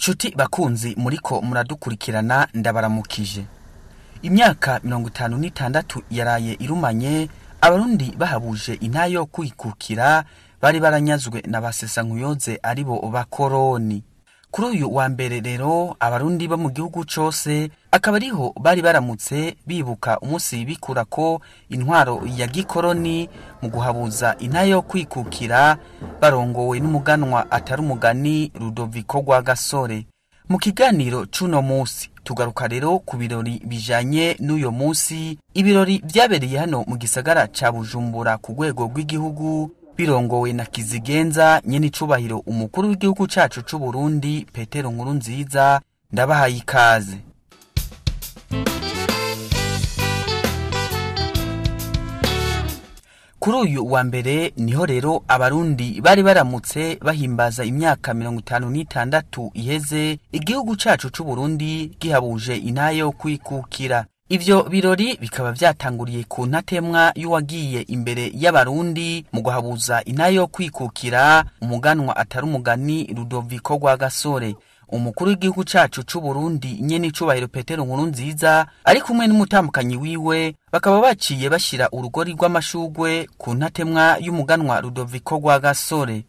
Chuti bakunzi muriko muradukurikirana ndabaramukije. Imyaka 56 yaraye irumanye abarundi bahabuje intayo kwikukira bari baranyazwe n'abasesankuyoze aribo bakoroni. Kuri uyu wa mbere rero abarundi bo mu gihugu cose akaba ariho bari baramutse bibuka umunsi bikura ko intwaro ya gikoroni mu guhabuza intayo kwikukira barongowe n'umuganwa atari umugani Rudoviko Rwagasore. Mu kiganiro cuno musi tugaruka rero ku birori bijanye n'uyo musi, ibirori vyabereye hano mu gisagara ca Bujumbura ku rwego rw'igihugu birongowe na Kizigenza nyene icubahiro umukuru w'igihugu cacu c'u Burundi Petero Nkurunziza. Ndabahaye ikaze. Kuri uyu wa mbere niho rero abarundi bari baramutse bahimbaza imyaka 56 iheze igihugu cacu c'u Burundi gihabuje intayo kwikukira. Ivyo birori bikaba vyatanguriye ku ntatemwa y'uwagiye imbere y'abarundi mu guhabuza intayo kwikukira umuganwa atari umugani Rudoviko Rwagasore. Umukuru w'igihugu cacu c'u Burundi nyene icubahiro Petero Nkurunziza ari kumwe n'umutambukanyi wiwe bakaba baciye bashira urugori rw'amashugwe ku ntatemwa y'umuganwa Rudoviko Rwagasore.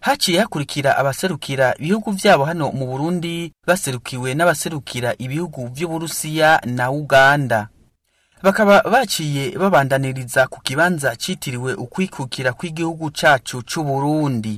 Haciye hakurikira abaserukira ibihugu vyabo hano mu Burundi baserukiwe n'abaserukira ibihugu vy'Uburusiya na Uganda. Bakaba baciye babandaniriza ku kibanza citiriwe ukwikukira kw'igihugu cacu c'u Burundi.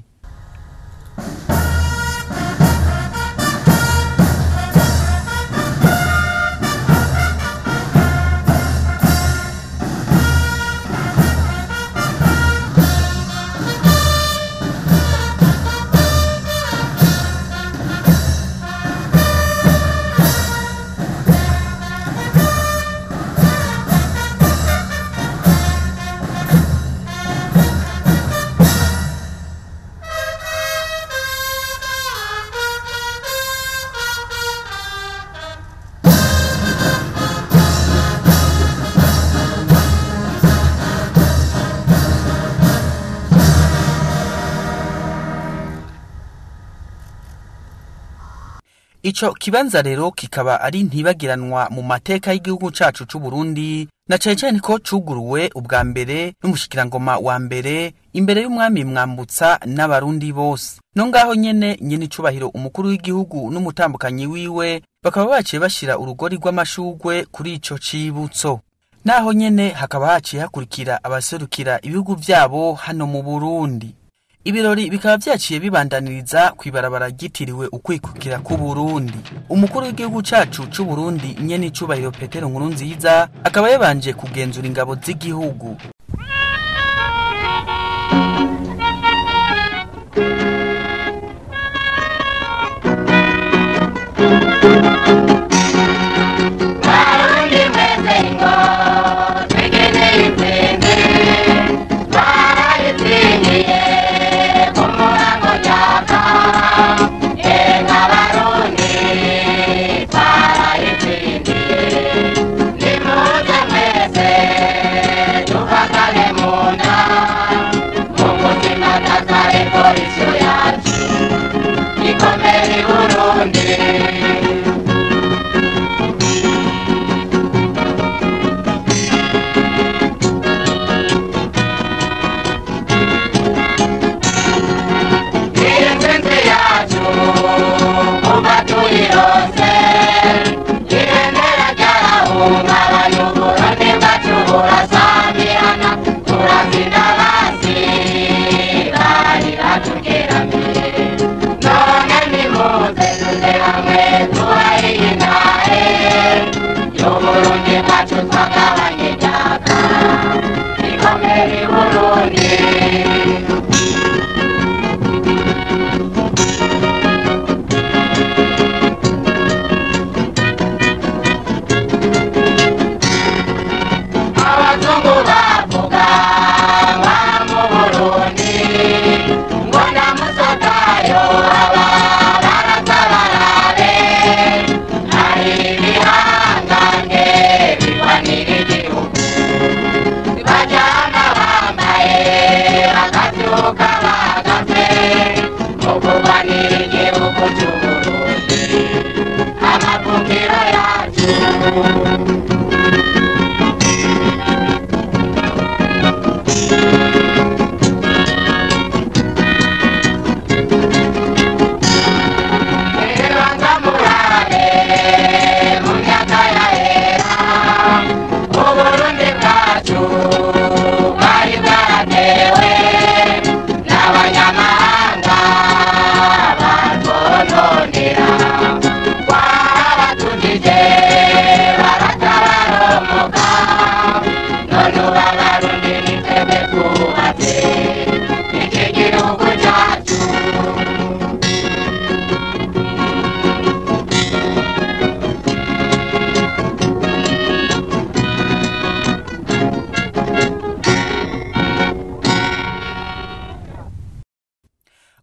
Ico kibanza rero kikaba ari ntibagiranwa mu mateka y'igihugu cacu c'u Burundi na cane ko cuguruwe ubwa mbere n'umushikirangoma wa mbere imbere y'umwami Mwambutsa n'abarundi bose. No ngaho nyene icubahiro umukuru w'igihugu n'umutambukanyi wiwe bakaba baciye bashira urugori rw'amashugwe kuri ico cibutso. Naho nyene hakaba haciye hakurikira abaserukira ibihugu vyabo hano mu Burundi. Ibirori bikaba vyaciye bibandaniriza kwibarabara gitiriwe ukwikukira ku Burundi. Umukuru w'igihugu cacu c'u Burundi nyene icubahiro Petero Nkurunziza akaba yabanje kugenzura ingabo z'igihugu. Para igihugu cy'Uburundi amavukiro yacu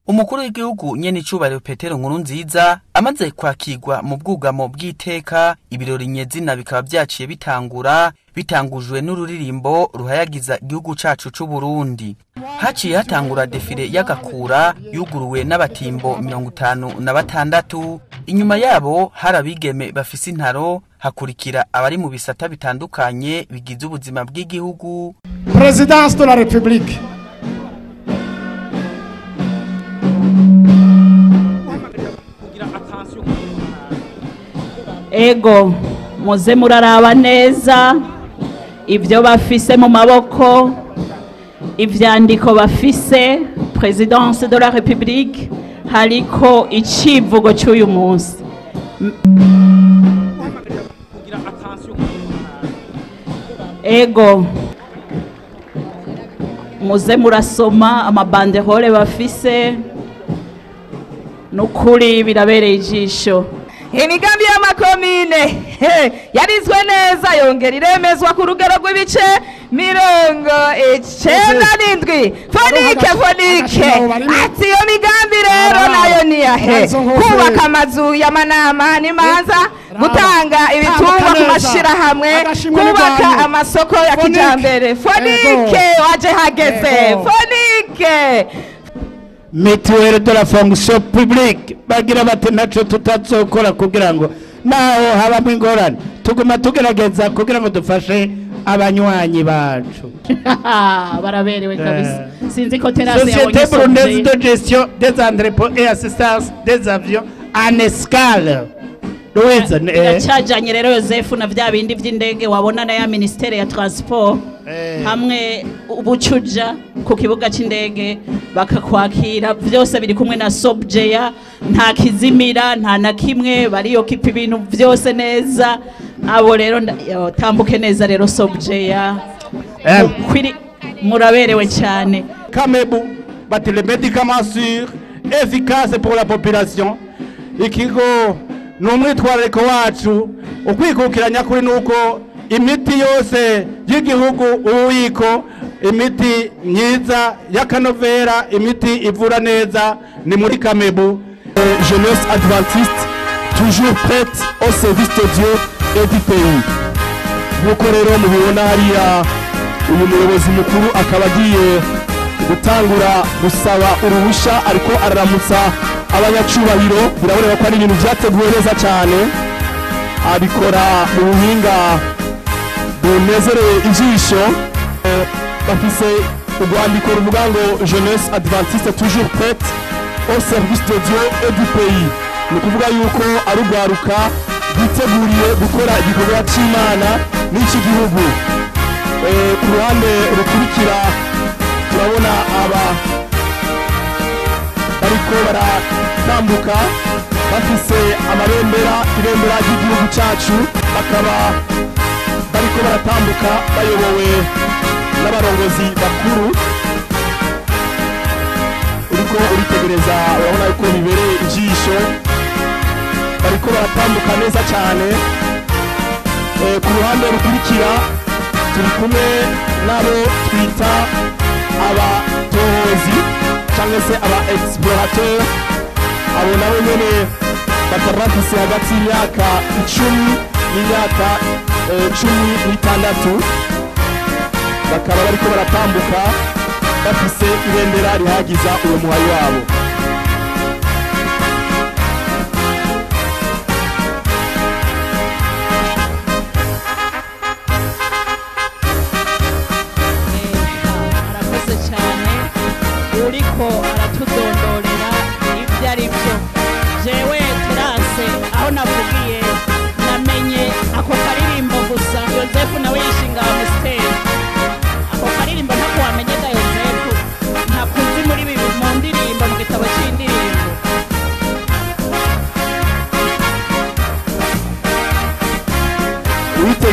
Umukuru w'igihugu nyene icubahiro Petero Nkurunziza amaze kwakirwa mu bwugamo bw'iteka ibirori nyezina bikaba vyaciye bitangujwe n'ururirimbo ruhayagiza igihugu cacu c'u Burundi. Haciye hatangura defile y'agakura yuguruwe n'abatimbo 56. Inyuma yabo hari abigeme bafise intaro, hakurikira abari mu bisata bitandukanye bigize ubuzima bw'igihugu. Présidence de la République. Ego muze muraraba neza ibyo bafise mu maboko, ivyandiko bafise. Présidence de la République hariko icivugo cy'uyu munsi. Ego muze murasoma amabanderole bafise, nukuri birabereye ijisho. Imigambi y'amakomine yarizwe neza yongera iremezwa ku rugero rw'ibice 97. Fonike ati iyo migambi rero nayo niyahe? Kubaka amazu y'amanama n'imanza, gutanga ibitungwa ku mashirahamwe, kubaka amasoko ya kijambere. Fonike waje hageze. Fonike Mutuelle de la fonction publique bagira bati naco tutazokora kugira ngo naho habamo ingorane tuguma tugerageza kugira ngo dufashe abanywanyi bacu. Baraberewe kabisa. Sinzi ko terase Société burundaise de gestion des entrepôts et assistance des avions en escale. Cyajanye rero Yosefu na vya bindi vy'indege wabona na ya ministere ya transport hamwe ubucuja ku kibuga c'indege bakakwakira vyose biri kumwe na Sobjeya, nta kizimira nta na kimwe, bariyo kipa ibintu vyose neza. Abo rero tambuke neza rero Sobjeya, muraberewe cyane. Kamebu bati les médicaments sûrs efficaces pour la population. Ikigo numwitwarariko wacu ukwikukiranya kuri nuko imiti yose y'igihugu ubuyiko, imiti myiza y'akanovera, imiti ivura neza ni muri Kamebu. Jeunesse adventiste toujours prête au service de Dieu et du pays. Nkuko rero mubibona hariya uyu muyobozi mukuru akaba agiye gutangura gusaba uruhusha, ariko araramutsa abanyacubahiro. Biraboneka ko ari ibintu byateguwe neza cyane, abikora mu buhinga bunezereye ijisho. Bafise urwandiko ruvuga ngo Jeunesse adventiste toujours prête au service de Dieu et du pays. Ni kuvuga yuko ari urwaruka rwiteguriye gukora igikorwa cy'Imana n'iki gihugu. Ku ruhande rukurikira turabona aba bariko baratambuka bafise ibendera ry'igihugu cyacu, bakaba bariko baratambuka bayobowe n'abarongozi bakuru. Uriko uritegereza urabona yuko bibereye ijisho, bariko baratambuka neza cyane. Ku ruhande rukurikira turi kumwe nabo twita abatohozi cyangwa se aba explorateur. Abo nabo nyene bakaba bafise hagati y'imyaka 10 n'imyaka 16, bakaba bariko baratambuka bafise ibendera rihagiza uwo muhayi wabo.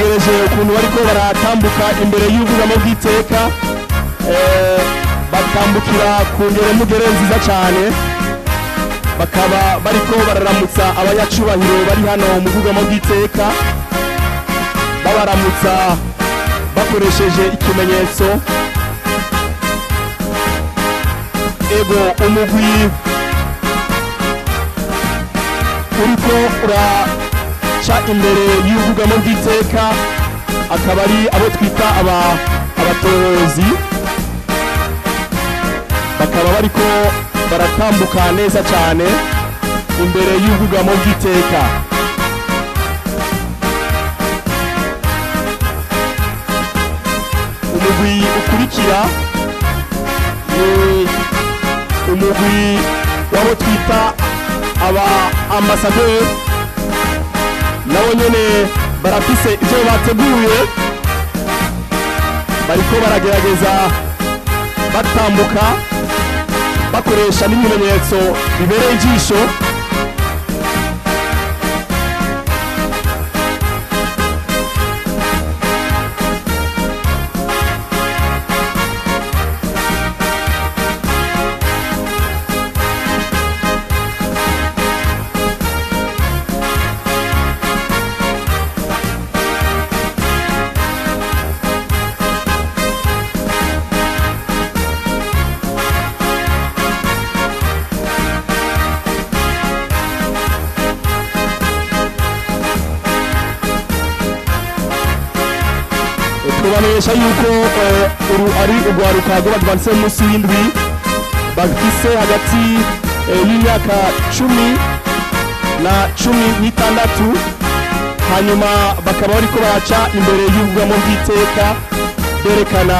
mwitegereje ukuntu bariko baratambuka imbere y'ubwugamo bw'iteka batambukira ku ngeremugere nziza cyane bakaba bariko bararamutsa abanyacubahiro bari hano mu bwugamo bw'iteka babaramutsa bakoresheje ikimenyetso ego umugwi uriko uraca imbere y'ubwugamo bw'iteka akaba ari abo twita abatohozi bakaba bariko baratambuka neza cyane imbere y'ubwugamo bw'iteka umugwi ukurikira ni umugwi wabo twita aba ambasaderi nabo nyene barafise ivyo bateguye bariko baragerageza batambuka bakoresha n'ibimenyetso bibereye ijisho tubamenyesha yuko uru ari urwaruka rw'abadivantise munsi y'indwi bafise hagati y'imyaka 10 na 16 hanyuma bakaba bariko baca imbere y'ubwugamo bw'iteka berekana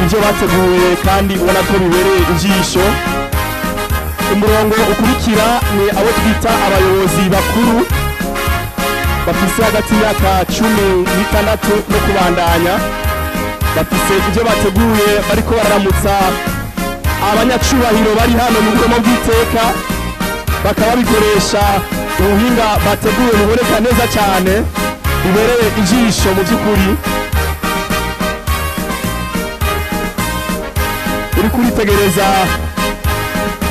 ivyo bateguye kandi ubona ko bibereye ijisho umurongo ukurikira ni abo twita abayobozi bakuru bafise hagati y'imyaka 16 no kubandanya bafise ivyo bateguye bariko bararamutsa abanyacubahiro bari hano mu bwugamo bw'iteka bakaba bikoresha ubuhinga bateguye buboneka neza cyane bibereye ijisho mu by'ukuri uri kuritegereza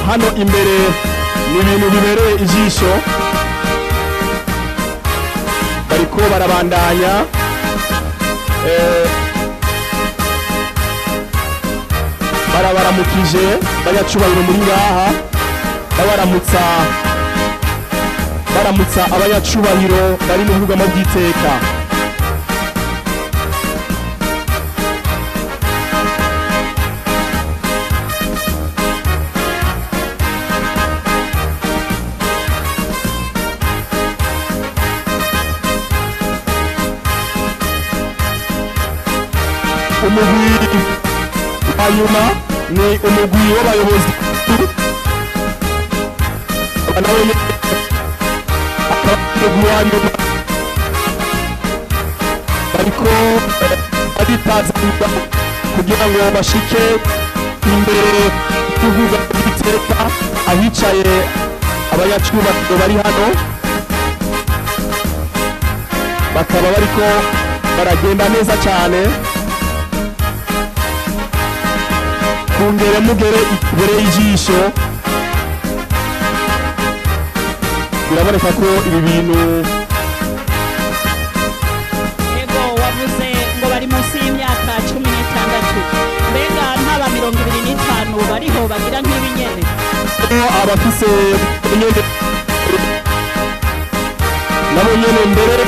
hano imbere ni ibintu bibereye ijisho bariko barabandanya barabaramukije banyacubahiro muri ngaha baramutsa abanyacubahiro bari mu bwugamo bw'iteka umugwi hanyuma ni umugwi w'abayobozi bariko baritaza kugira ngo bashike imbere y'ubwugamo bw'iteka ahicaye abanyacubahiro bari hano bakaba bariko baragenda neza cyane kungere mugere imbere y'ijisho biraboneka ko ibi bintu ego wavuze ngo bari munsi y'imyaka 16 mbega ntaba 25 bariho bagira nk'ibinyene abafise nyene nabo nyene mbere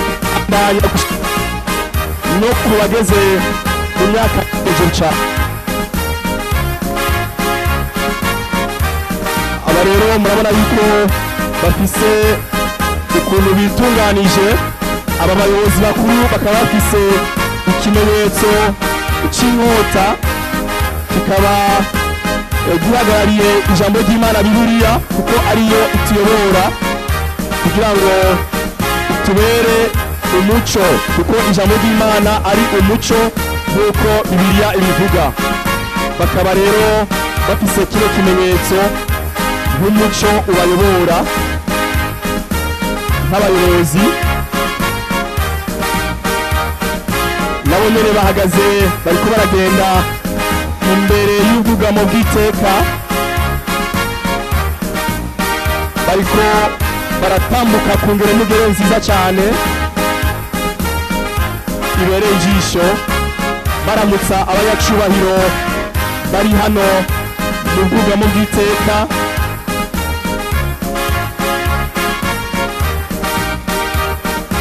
ndanya no kubageze mu myaka hejuru cyane aba rero murabona yuko bafise ukuntu bitunganije aba bayobozi bakuru bakaba bafise ikimenyetso cy'inkota kikaba gihagarariye ijambo ry'Imana Bibiliya kuko ariyo ituyobora kugira ngo tubere umuco kuko ijambo ry'Imana ari umuco nk'uko Bibiliya ibivuga bakaba rero bafise kino kimenyetso nk'umuco ubayobora nk'abayobozi nabo nyene bahagaze bariko baragenda imbere y'ubwugamo bw'iteka bariko baratambuka ku ngero n'ingero nziza cyane ibereye ijisho baramutsa abanyacubahiro bari hano mu bwugamo bw'iteka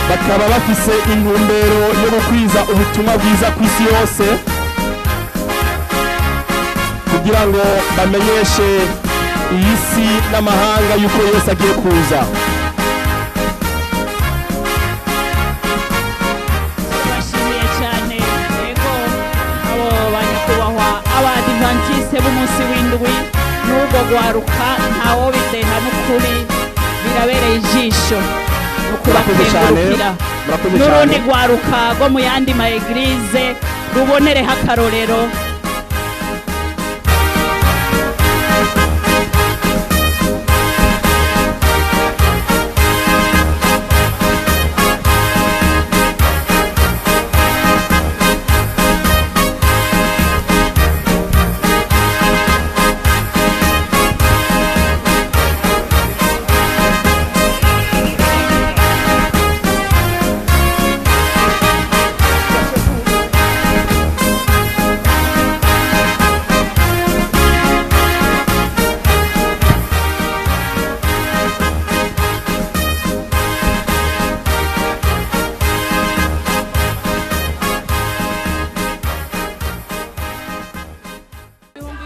bakaba bafise intumbero yo gukwiza ubutumwa bwiza ku isi yose kugira ngo bamenyeshe iyi si n'amahanga yuko Yesu agiye kuza. Bashimiye cyane yego abo banyakubahwa abadivantiste b'umunsi w'indwi n'ubwo gwaruka ntawo bideha n'ukuri birabereye ijisho ukubakengurukira n'urundi gwaruka rwo mu yandi ma eglise rubonereho akarorero.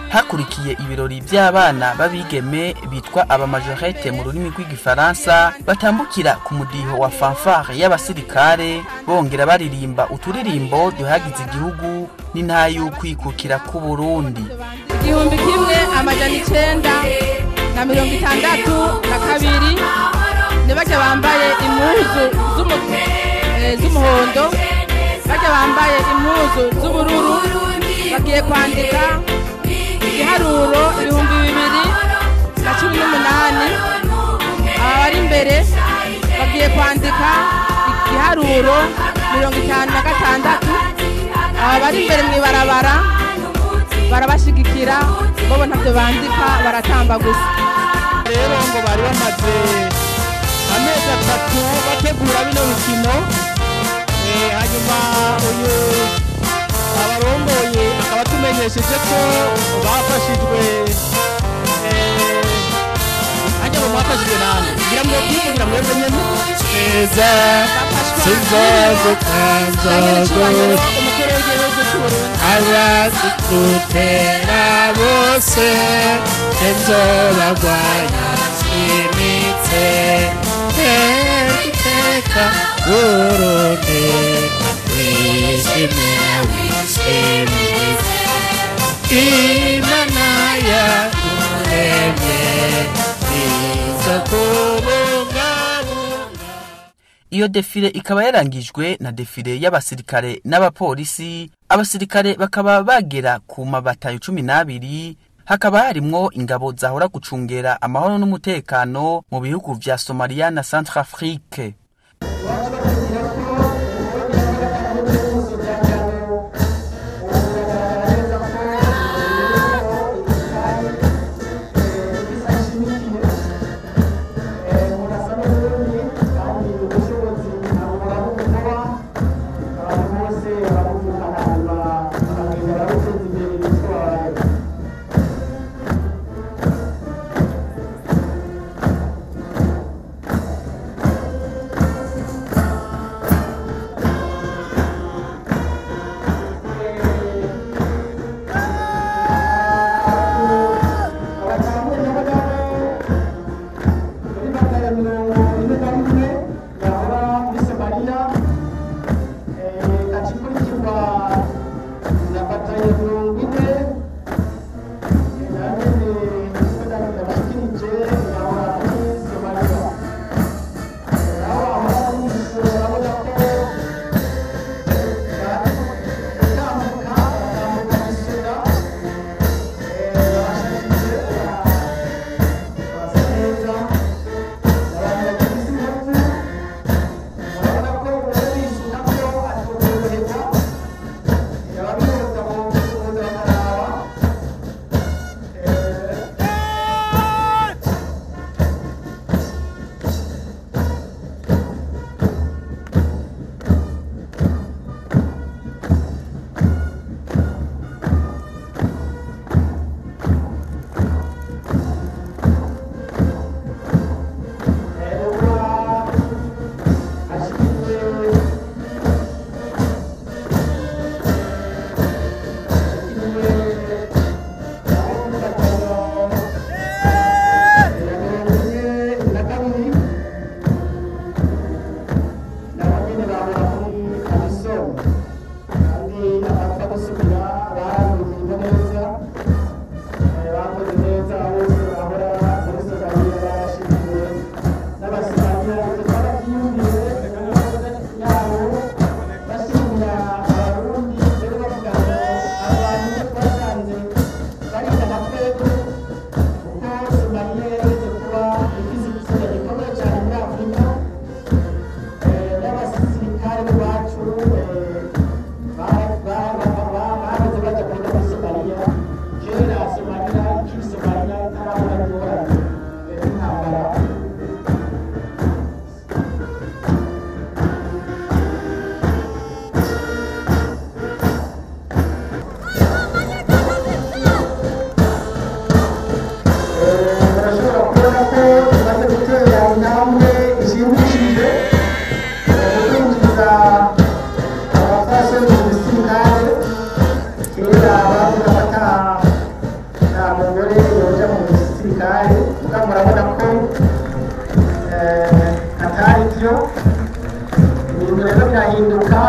Hakurikiye ibirori by'abana babigeme bitwa abamajorete mu rurimi rw'igifaransa batambukira ku mudiho wa fanfare y'abasirikare bongera baririmba uturirimbo duhagize igihugu n'intayo kwikukira ku Burundi. 1962 nibaje bambaye impuzu z'umuhondo baje bambaye impuzu z'ubururu bagiye kwandika igiharuro 2018 abari imbere bagiye kwandika igiharuro 56 abari imbere mwibarabara barabashigikira bobo ntavyo bandika baratamba gusa. Rero ngo bari bamaze amezi 3 bategura bino bikino hanyuma uyu abarongoye akaba tumenyesheje ko bafashijwe ajya mu bafashijwe nande ngira ngo kwigira mwebwe nyene neza sinzazo kanzago umukuru w'igihugu cy'Uburundi abazitutera bose nzobagwanya imitse iteka Burundi Imana yakuremye iza kubungabunga. Iyo defile ikaba yarangijwe na defile y'abasirikare n'abapolisi. Abasirikare bakaba bagera ku mabatayo 12 hakaba harimwo ingabo zahora gucungera amahoro n'umutekano mu bihugu vya Somalia na Centrafrique.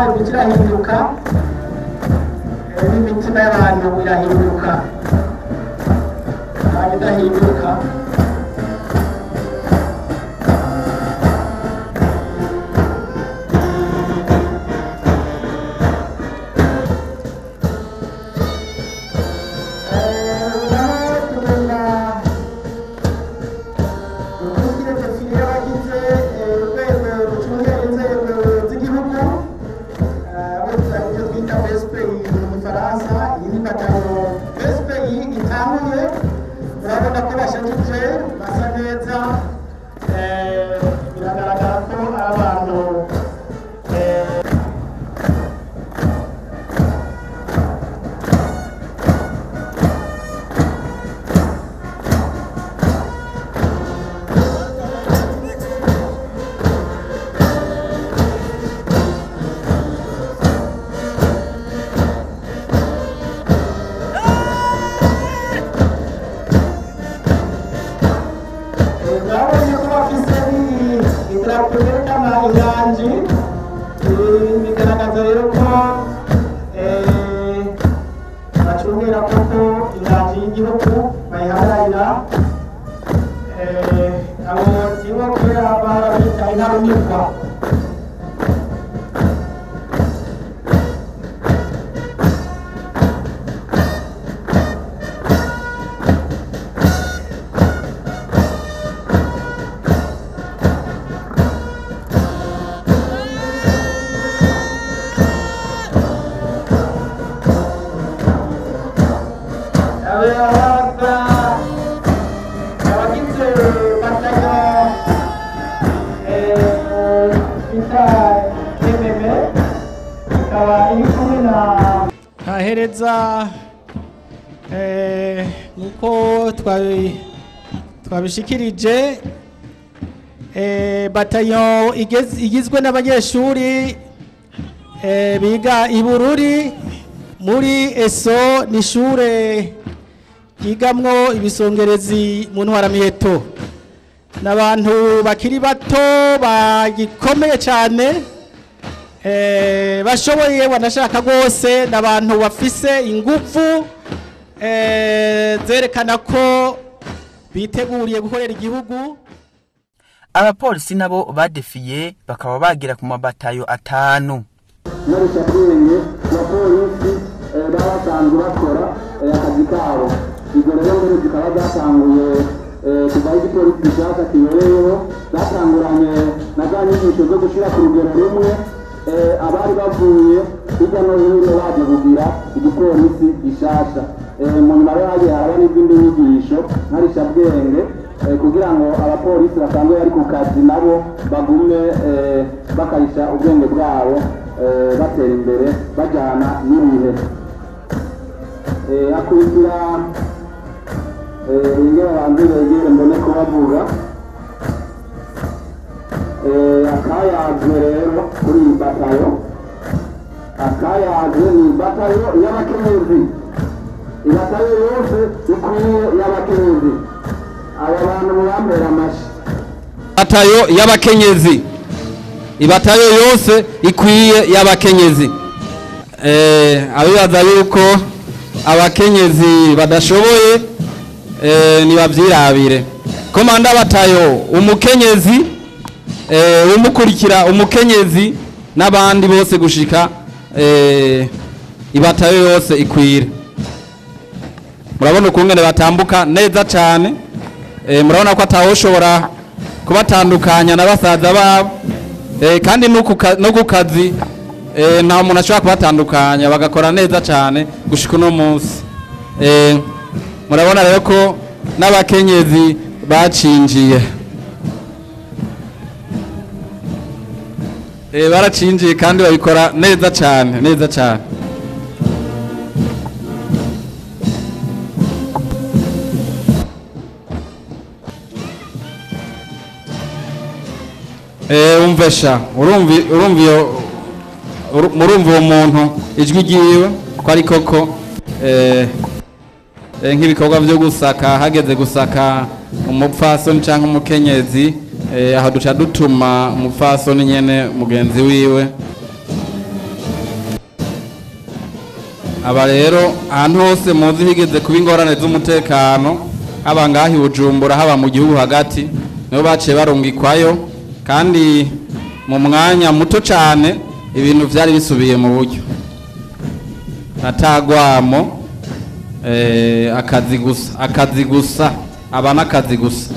imico irahinduka n'imitima y'abantu irahinduka ntabwo idahinduka. bigaragaza rero ko bacungira koko inganji y'igihugu bayiharanira abo nibo kubera barabita intarumikwa. Hahereza nuko twabishikirije batayo igizwe n'abanyeshuri biga ibururi muri ESO nishure yigamwo ibisongerezi mu ntwara miheto n'abantu bakiri bato bagikomeye cyane bashoboye wanashaka gose n'abantu bafise ingufu zerekana ko biteguriye gukorera igihugu. Abapolisi nabo badefiye bakaba bagira ku mabatayo 5 muri cyabwenge abapolisi babasanzwe bakora akazi kabo. Ibyo rero muri zikaba zatanguye kuva igipolisi gishaka kibereyeho zatanguranye na za nyigisho zo gushira ku rugero rumwe abari bavuye hirya no hino baje kugira igipolisi gishasha. Mu nyuma yaje haraba n'izindi nyigisho nkari cyabwenge kugira ngo abapolisi basanzwe bari ku kazi nabo bagume bakarisha ubwenge bwabo batera imbere bajyana n'ibihe. Akurikira ingero banze begere mbone ko bavuga akayazwe rero kuri batayo. Akayazwe ni batayo y'abakenyezi. Ibatayo yose ikwiye y'abakenyezi. Aba bantu bambera amashi. Batayo y'abakenyezi. Ibatayo yose ikwiye y'abakenyezi. Abibaza yuko abakenyezi badashoboye nibavyirabire. Komanda batayo umukenyezi umukurikira umukenyezi n'abandi bose gushika ibatayo yose ikwire. Murabona ukungene batambuka neza cyane. Murabona ko atahoshobora kubatandukanya na basaza babo kandi no kukazi nta muntu ashobora kubatandukanya bagakora neza cyane gushika no munsi. Murabona rero ko n'abakenyezi bacinjiye baracinjiye kandi babikora neza cyane neza cyane. Umvesha murumva uwo muntu ijwi ryiwe ko ari koko nk'ibikorwa byo gusaka hageze gusaka umupfasoni cyangwa umukenyezi aho duca dutuma umupfasoni nyene mugenzi wiwe aba rero ahantu hose muzi higeze kuba ingorane z'umutekano haba ngaho i Bujumbura haba mu gihugu hagati nibo baciye barungikwayo kandi mu mwanya muto cyane ibintu byari bisubiye mu buryo atagwamo akazi gusa aba n'akazi gusa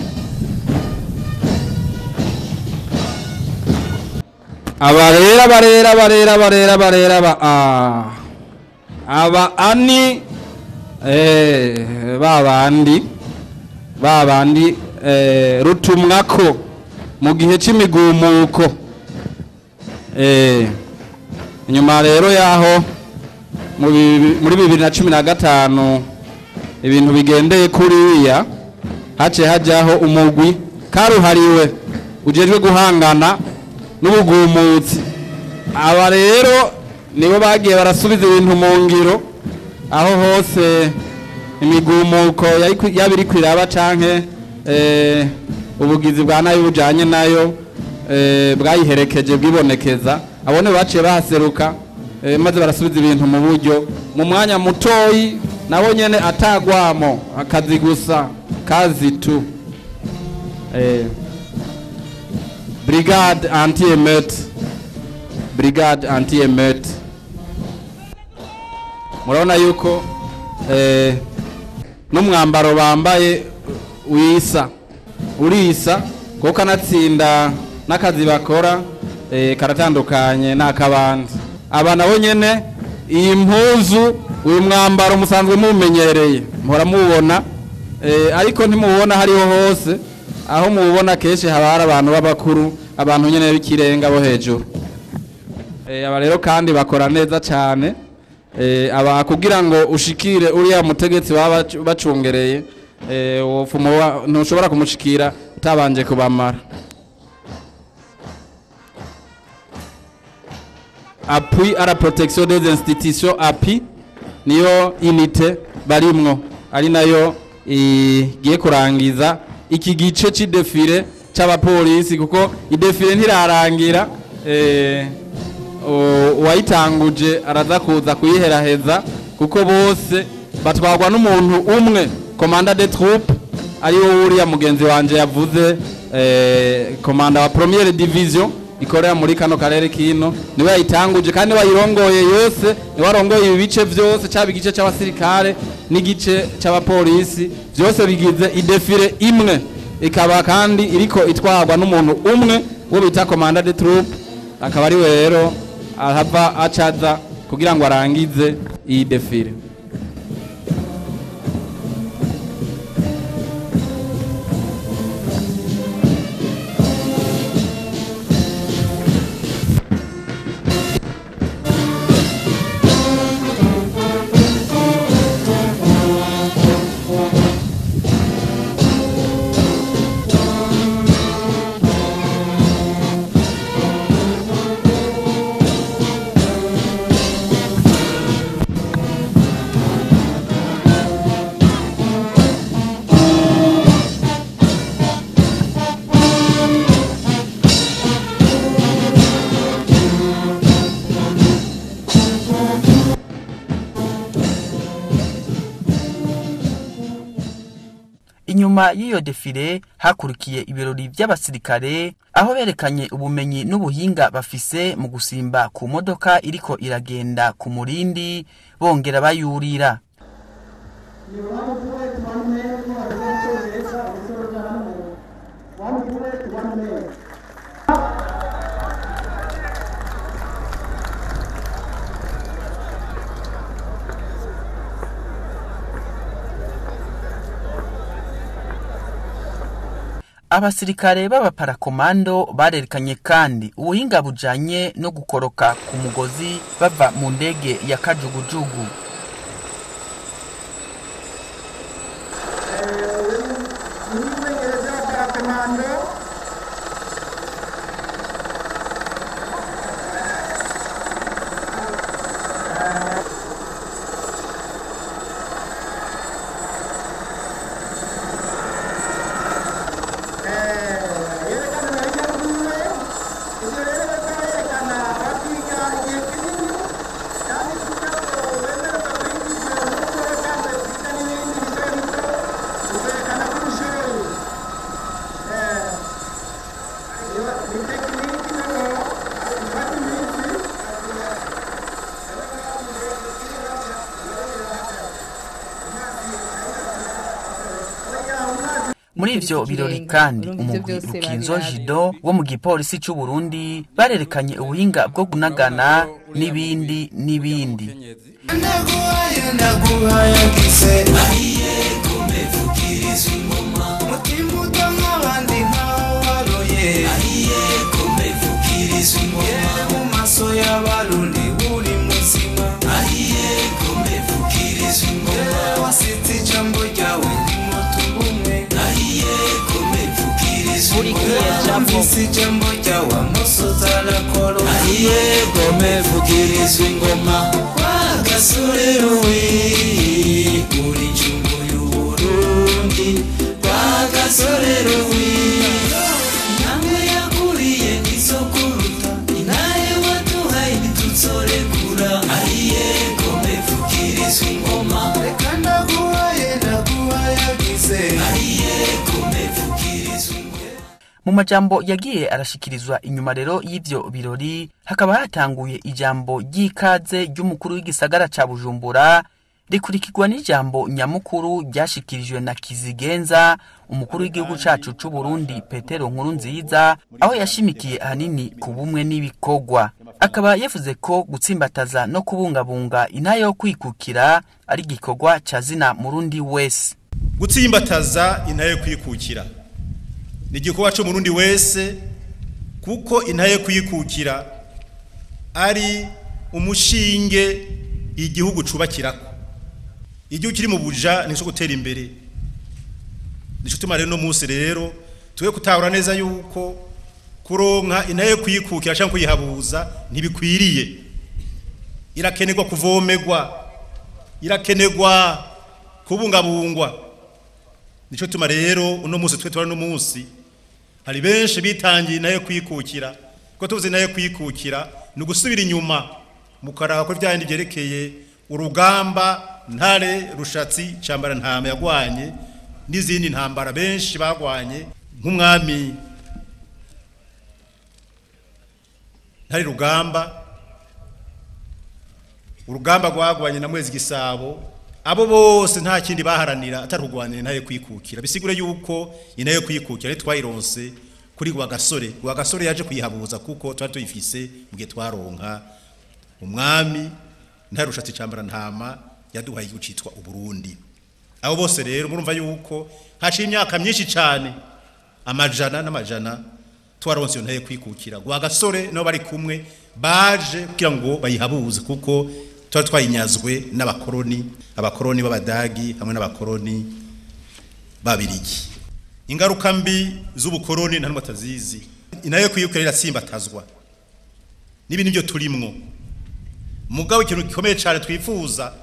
aba ani babandi rutumwako mu gihe c'imigumuko inyuma rero yaho muri 2015 ibintu bigendeye kuriya hace hajyaho umugwi karuhariwe ujejwe guhangana n'ubugumutsi aba rero nibo bagiye barasubiza ibintu mu ngiro aho hose imigumuko yabiri kwiraba canke ubugizi bwa nayo bujanye nayo bwayiherekeje bwibonekeza abone baciye bahaseruka maze barasubiza ibintu mu buryo mu mwanya mutoyi nabo nyene atagwamo akazi gusa kazi tu brigade anti-emet murabona yuko n'umwambaro bambaye urisa kuko kanatsinda n'akazi bakora karatandukanye n'akabandi aba nabo nyene iyi mpuzu uyu mwambaro musanzwe mumenyereye muhora mubona ariko ntimubona hariho hose aho mubona kenshi haba hari abantu b'abakuru abantu nyene b'ikirenga bo hejuru aba rero kandi bakora neza cyane aba kugira ngo ushikire uriya mutegetsi baba bacungereye ntushobora kumushikira utabanje kubamara appui à la protection des institutions API niyo unité barimwo ari nayo igiye kurangiza iki gice c'idefile c'abapolisi kuko idefile ntirarangira uwayitanguje araza kuza kuyiheraheza kuko bose batwarwa n'umuntu umwe commandant de troupe ari wo uriya mugenzi wanje yavuze commandant wa première division ikorera muri kano karere kino niwe yayitanguje kandi wayirongoye yose niwe warongoye ibi bice byose cyaba igice cy'abasirikare n'igice cy'abapolisi byose bigize idefile imwe ikaba kandi iriko itwarwa n'umuntu umwe wo bita commandant de troupe akaba ari we rero ahava acaza kugira ngo arangize iyi defile Inyuma y'iyo defile hakurikiye ibirori by'abasirikare aho berekanye ubumenyi n'ubuhinga bafise mu gusimba ku modoka iriko iragenda ku murindi bongera bayurira. Abasirikare b'abaparakomando barerekanye kandi ubuhinga bujanye no gukoroka ku mugozi bava mu ndege ya kajugujugu. muri ivyo birori kandi umugwi Rukinzo Jido wo mu gipolisi c'u Burundi barerekanye ubuhinga bwo gunagana n'ibindi Mu majambo yagiye arashikirizwa inyuma rero y'ivyo birori hakaba hatanguye ijambo ry'ikaze ry'umukuru w'igisagara ca Bujumbura rikurikirwa n'ijambo nyamukuru ryashikirijwe na Kizigenza umukuru w'igihugu cacu c'u Burundi Petero Nkurunziza aho yashimikiye hanini ku bumwe n'ibikogwa akaba yavuze ko gutsimbataza no kubungabunga intayo yo kwikukira ari gikogwa cazina murundi wese gutsimbataza intayo yo kwikukira ni gikowa cyo murundi wese kuko intaye kwikukira ari umushinge igihugu cubakirako igihugu kiri mu buja nico gutera imbere nico tumare no munsi rero tuwe kutahura neza yuko kuronka intaye kwikukira cyangwa kuyihabuza ntibikwiriye irakenerwa kuvomerwa irakenerwa kubungabungwa nico tuma rero uno munsi twe tubara no munsi hari benshi bitangiye nayo kwikukira ko tuzi nayo kwikukira no gusubira inyuma mukaraba ko byandi byerekeye urugamba ntare rushatsi cambara ntama yagwanye n'izindi ntambara benshi bagwanye nk'umwami ntare urugamba gwagwanye na Mwezi Gisabo abo bose nta kindi baharanira atarugwanira nayo kwikukira bisigure yuko inayo kwikukira twayironse kuri Rwagasore yaje kuyihabuza kuko twari tuyifise mugihe twaronka umwami ntarushatse cambara ntama yaduhaye gucitwa uburundi abo bose rero murumva yuko haciye imyaka myinshi cyane amajana n'amajana twaronse nayo kwikukira Rwagasore no bari kumwe baje kugira ngo bayihabuze kuko twayinyazwe abakoroni b'abadagi hamwe n'abakoroni babirigi ingaruka mbi z'ubukoroni nta mutazizi inayo kwiyukira irasimbatazwa n'ibintu byo turimwo mugabo ikintu gikomeye cyane twifuza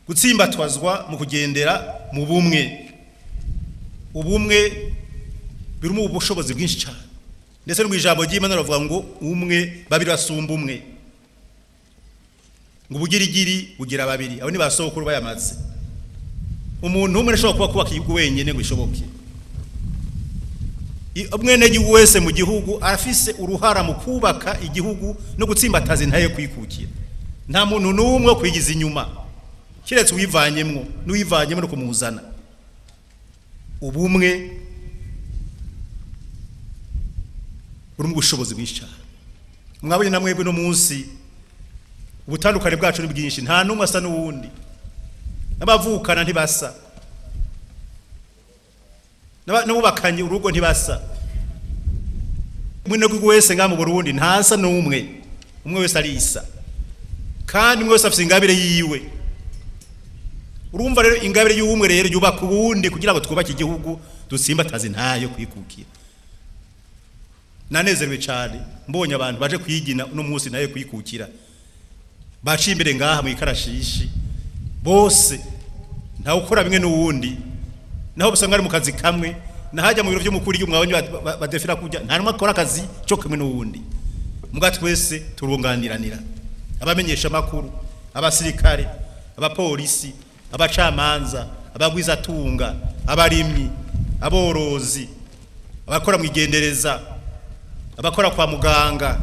gutsimbatwazwa mu kugendera mu ubumwe birimo ubushobozi bwinshi cyane ndetse no mu ijambo ry'Imana ravuga ngo umwe babiri basumba umwe ngo bugirigiri bugira babiri abo ni basokuru bayamaze umuntu umwe nashobora kuba igihugu wenyene ngo ishoboke umwene gihugu wese mu gihugu arafise uruhara mu kubaka igihugu no gutsimbataza intaye kwikukira nta muntu n'umwe kwigiza inyuma kiretse uwivanyemwo no kumuzana ubumwe buri mu bushobozi bwinshi cyane mwabonye namwebwe no munsi ubutandukane bwacu ni bwinshi nta numwe asa n'uwundi n'abavukana ntibasa n'ubakanye urugo ntibasa mwene wese nga mu Burundi ntasa n'umwe umwe wese arisa kandi umwe wese afite ingabire yiwe urumva rero ingabire y'umwe rero yubaka ubundi kugira ngo twubake igihugu dutsimbataze ntayo kwikukira nanezerewe cyane mbonye abantu baje kwigina uno munsi nayo kwikukira baciye imbere ngaha mu ikarashishi bose nta ukora bimwe n'uwundi naho busanga ari mu kazi kamwe nahajya mu biro by'umukuru y'umwabonye badefira kujya nta numwe akora akazi cyo kamwe n'uwundi muga twese turunganiranira abamenyesha makuru abasirikare abapolisi abacamanza abagwiza tunga abarimyi aborozi abakora mu igendereza abakora kwa muganga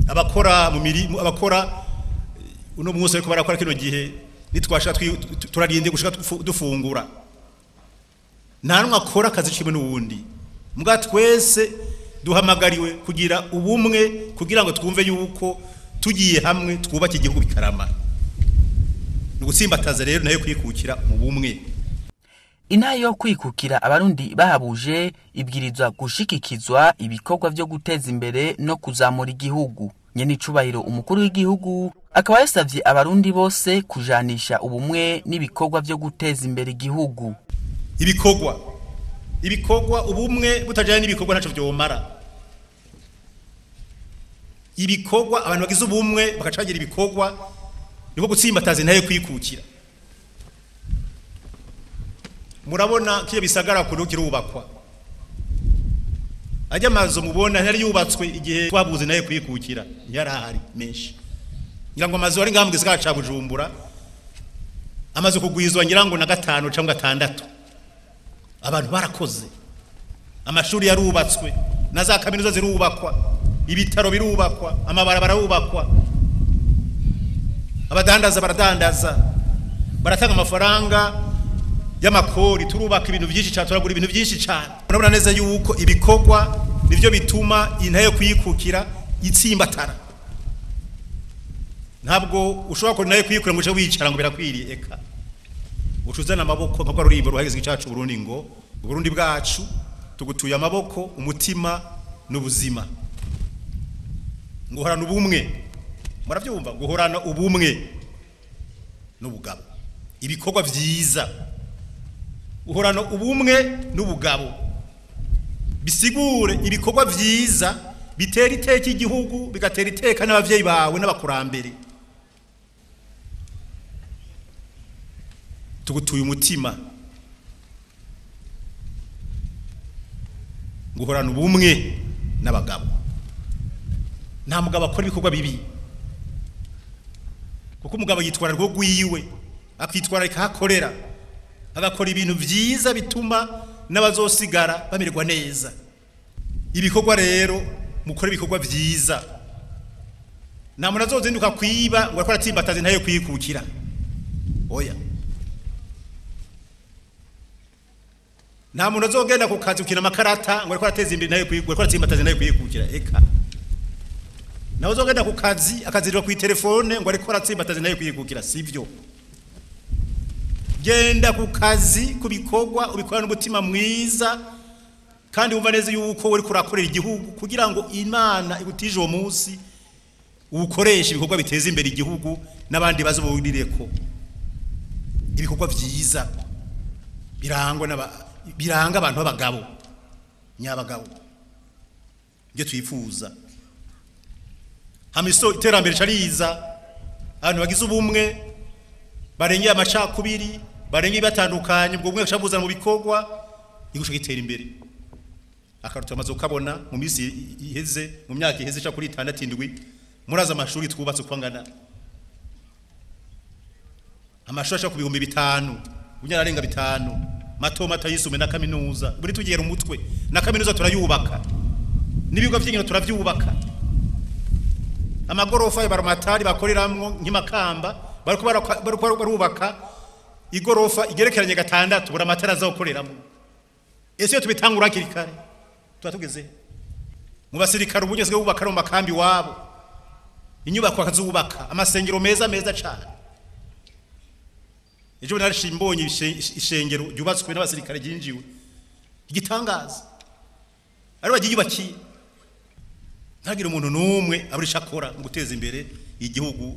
abakora mu mirimo abakora uno munsi ariko barakora kino gihe nitwashaka turarinde gushaka dufungura nta numwe akora akazi kimwe n'uwundi mbwa twese duhamagariwe kugira ubumwe kugira ngo twumve yuko tugiye hamwe twubake igihugu bikarama ni gutsimbataza rero nayo kwikukira mu bumwe. Inayo yo kwikukira abarundi bahabuje ibwirizwa gushikikizwa ibikorwa byo guteza imbere no kuzamura igihugu. Nyene icubahiro umukuru w'igihugu akaba yasavye abarundi bose kujanisha ubumwe n'ibikorwa byo guteza imbere igihugu. Ibikorwa ubumwe butajanye n'ibikorwa ntaco vyomara. Ibikorwa abantu bagize ubumwe bakacagira ibikorwa niko gutsimbataza nayo kwikukira. Murabona kiye bisagara kuno kirubakwa. Ajya amazu mubona yari yubatswe igihe twabuze nayo kwikukira yarahari menshi. Ngirango amazu ari ngambwe gisagara ca Bujumbura amazu kugwizwa ngirango na 5 cyangwa 6. Abantu barakoze. Amashuri yarubatswe na za kaminuza zirubakwa, ibitaro birubakwa, amabarabara arubakwa. Abadandaza baradandaza. Baratanga amafaranga y'amakori turubaka ibintu byinshi cyane turagura ibintu byinshi cyane. Urabona neza yuko ibikorwa nivyo bituma intayo kwikukira itsimbatara. Ntabwo ushobora ko nayo kwikura ngo uje wicara ngo birakwiriye eka. Ucuzana amaboko nko rurimbo ruhageze icacu Burundi ngo Burundi bwacu tugutuye amaboko umutima n'ubuzima. Nguhorana ubumwe. Muravyumva guhorana ubumwe n'ubugabo. Ibikorwa vyiza. Uhorana ubumwe n'ubugabo. Bisigure ibikorwa vyiza bitera iteka igihugu bigatera iteka n'abavyeyi bawe n'abakurambere. Tugutuye umutima. Guhorana ubumwe n'abagabo. Nta mugabo akora ibikorwa bibi. Kuko umugabo yitwara rwo gwiwe akitwara ikahakorera agakora ibintu vyiza bituma n'abazosigara bamirwa neza. Ibikorwa rero mukora ibikorwa vyiza. Nta muntu azozinduka kwiba ngo akora atimbataze ntayo kwikukira. Oya. Nta muntu azogenda ku kazi ukina makarata ngo akora ateza imbere nayo kwikukira, akora atimbataze nayo kwikukira eka. Naho uzogenda ku kazi akazirwa ku telefone ngo akora atimbataze nayo kwikukira sivyo. Genda ku kazi kubikorwa ubikora n'umutima mwiza kandi umva neza yuko uri kurakorera igihugu kugira ngo Imana igutije uwo munsi ukoresha ibikorwa biteza imbere igihugu n'abandi bazoburireko. Ibikorwa vyiza biranga abantu b'abagabo nyabagabo byo twifuza. Hamiso iterambere cariza abantu bagize ubumwe barengeye amacakubiri barengeye batandukanye ubwo bumwe cyabuza mu bikorwa igusha gitera imbere. Akaruta amaze ukabona mu misi iheze mu myaka iheze cya kuri 6-7 muraza amashuri twubatse kwangana. Amashuri aca ku 5,000 unyararenga 5 mato yisume na kaminuza buri tugera umutwe na kaminuza turayubaka nibigo by'inkino turavyubaka. Amagorofa y'abaromatari bakoreramwo nk'imakamba barubaka igorofa igerekeranye 6 bura matara azakoreramo. Ese tubitangura kirikare twatugeze mu basirikare ubugezwe bubaka mu makambi wabo inyubako akazubaka amasengero meza cyane. Ejo narishimbonye ishengero ryubatswe n'abasirikare ginjiwe igitangaza ari bagiyubakiye ntagira umuntu numwe aburisha akora mu guteza imbere igihugu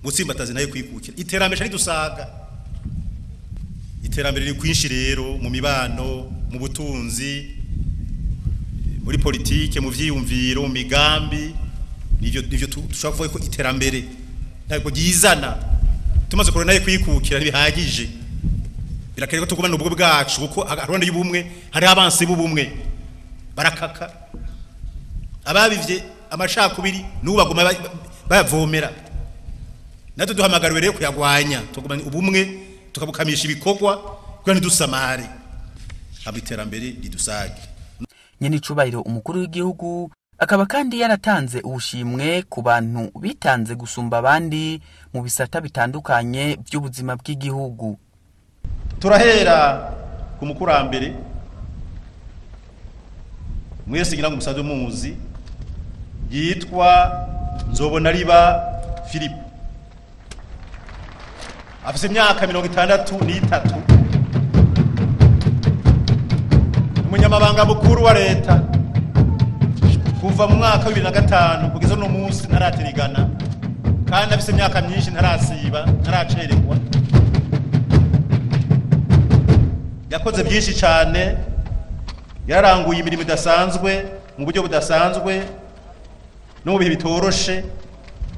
gutsimbataza nayo kwikukira. Iterambere ari dusaga. Iterambere riri kwinshi rero mu mibano mu butunzi muri politike mu vyiyumviro mu migambi nivyo dushaka ko iterambere ntabwo gizana tumaze korona nayo kwikukira ntibihagije. Birakereka ko tugumana ubwo bwacu kuko aronde y'ubumwe hari abansi b'ubumwe barakaka ababivye amacakubiri n'ubaguma bayavomera. Nato duhamagariwe rero kuyagwanya tugumana ubumwe tukabukamisha ibikorwa kandi dusamare abiterambere ridusage. Nyene icubahiro umukuru w'igihugu akaba kandi yaratanze ubushimwe ku bantu bitanze gusumba abandi mu bisata bitandukanye by'ubuzima bw'igihugu. Turahera ku mukurambere mwese ngira ngo musaze muzi yitwa Nzobonariba Philippe afise imyaka 63 umunyamabanga mukuru wa leta kuva mu mwaka wa 2005 kugeza no munsi ntaratirigana kandi afise imyaka myinshi ntarasiba ntaracerekwa yakoze byinshi cyane yaranguye imirimo idasanzwe mu buryo budasanzwe no mu bihe bitoroshe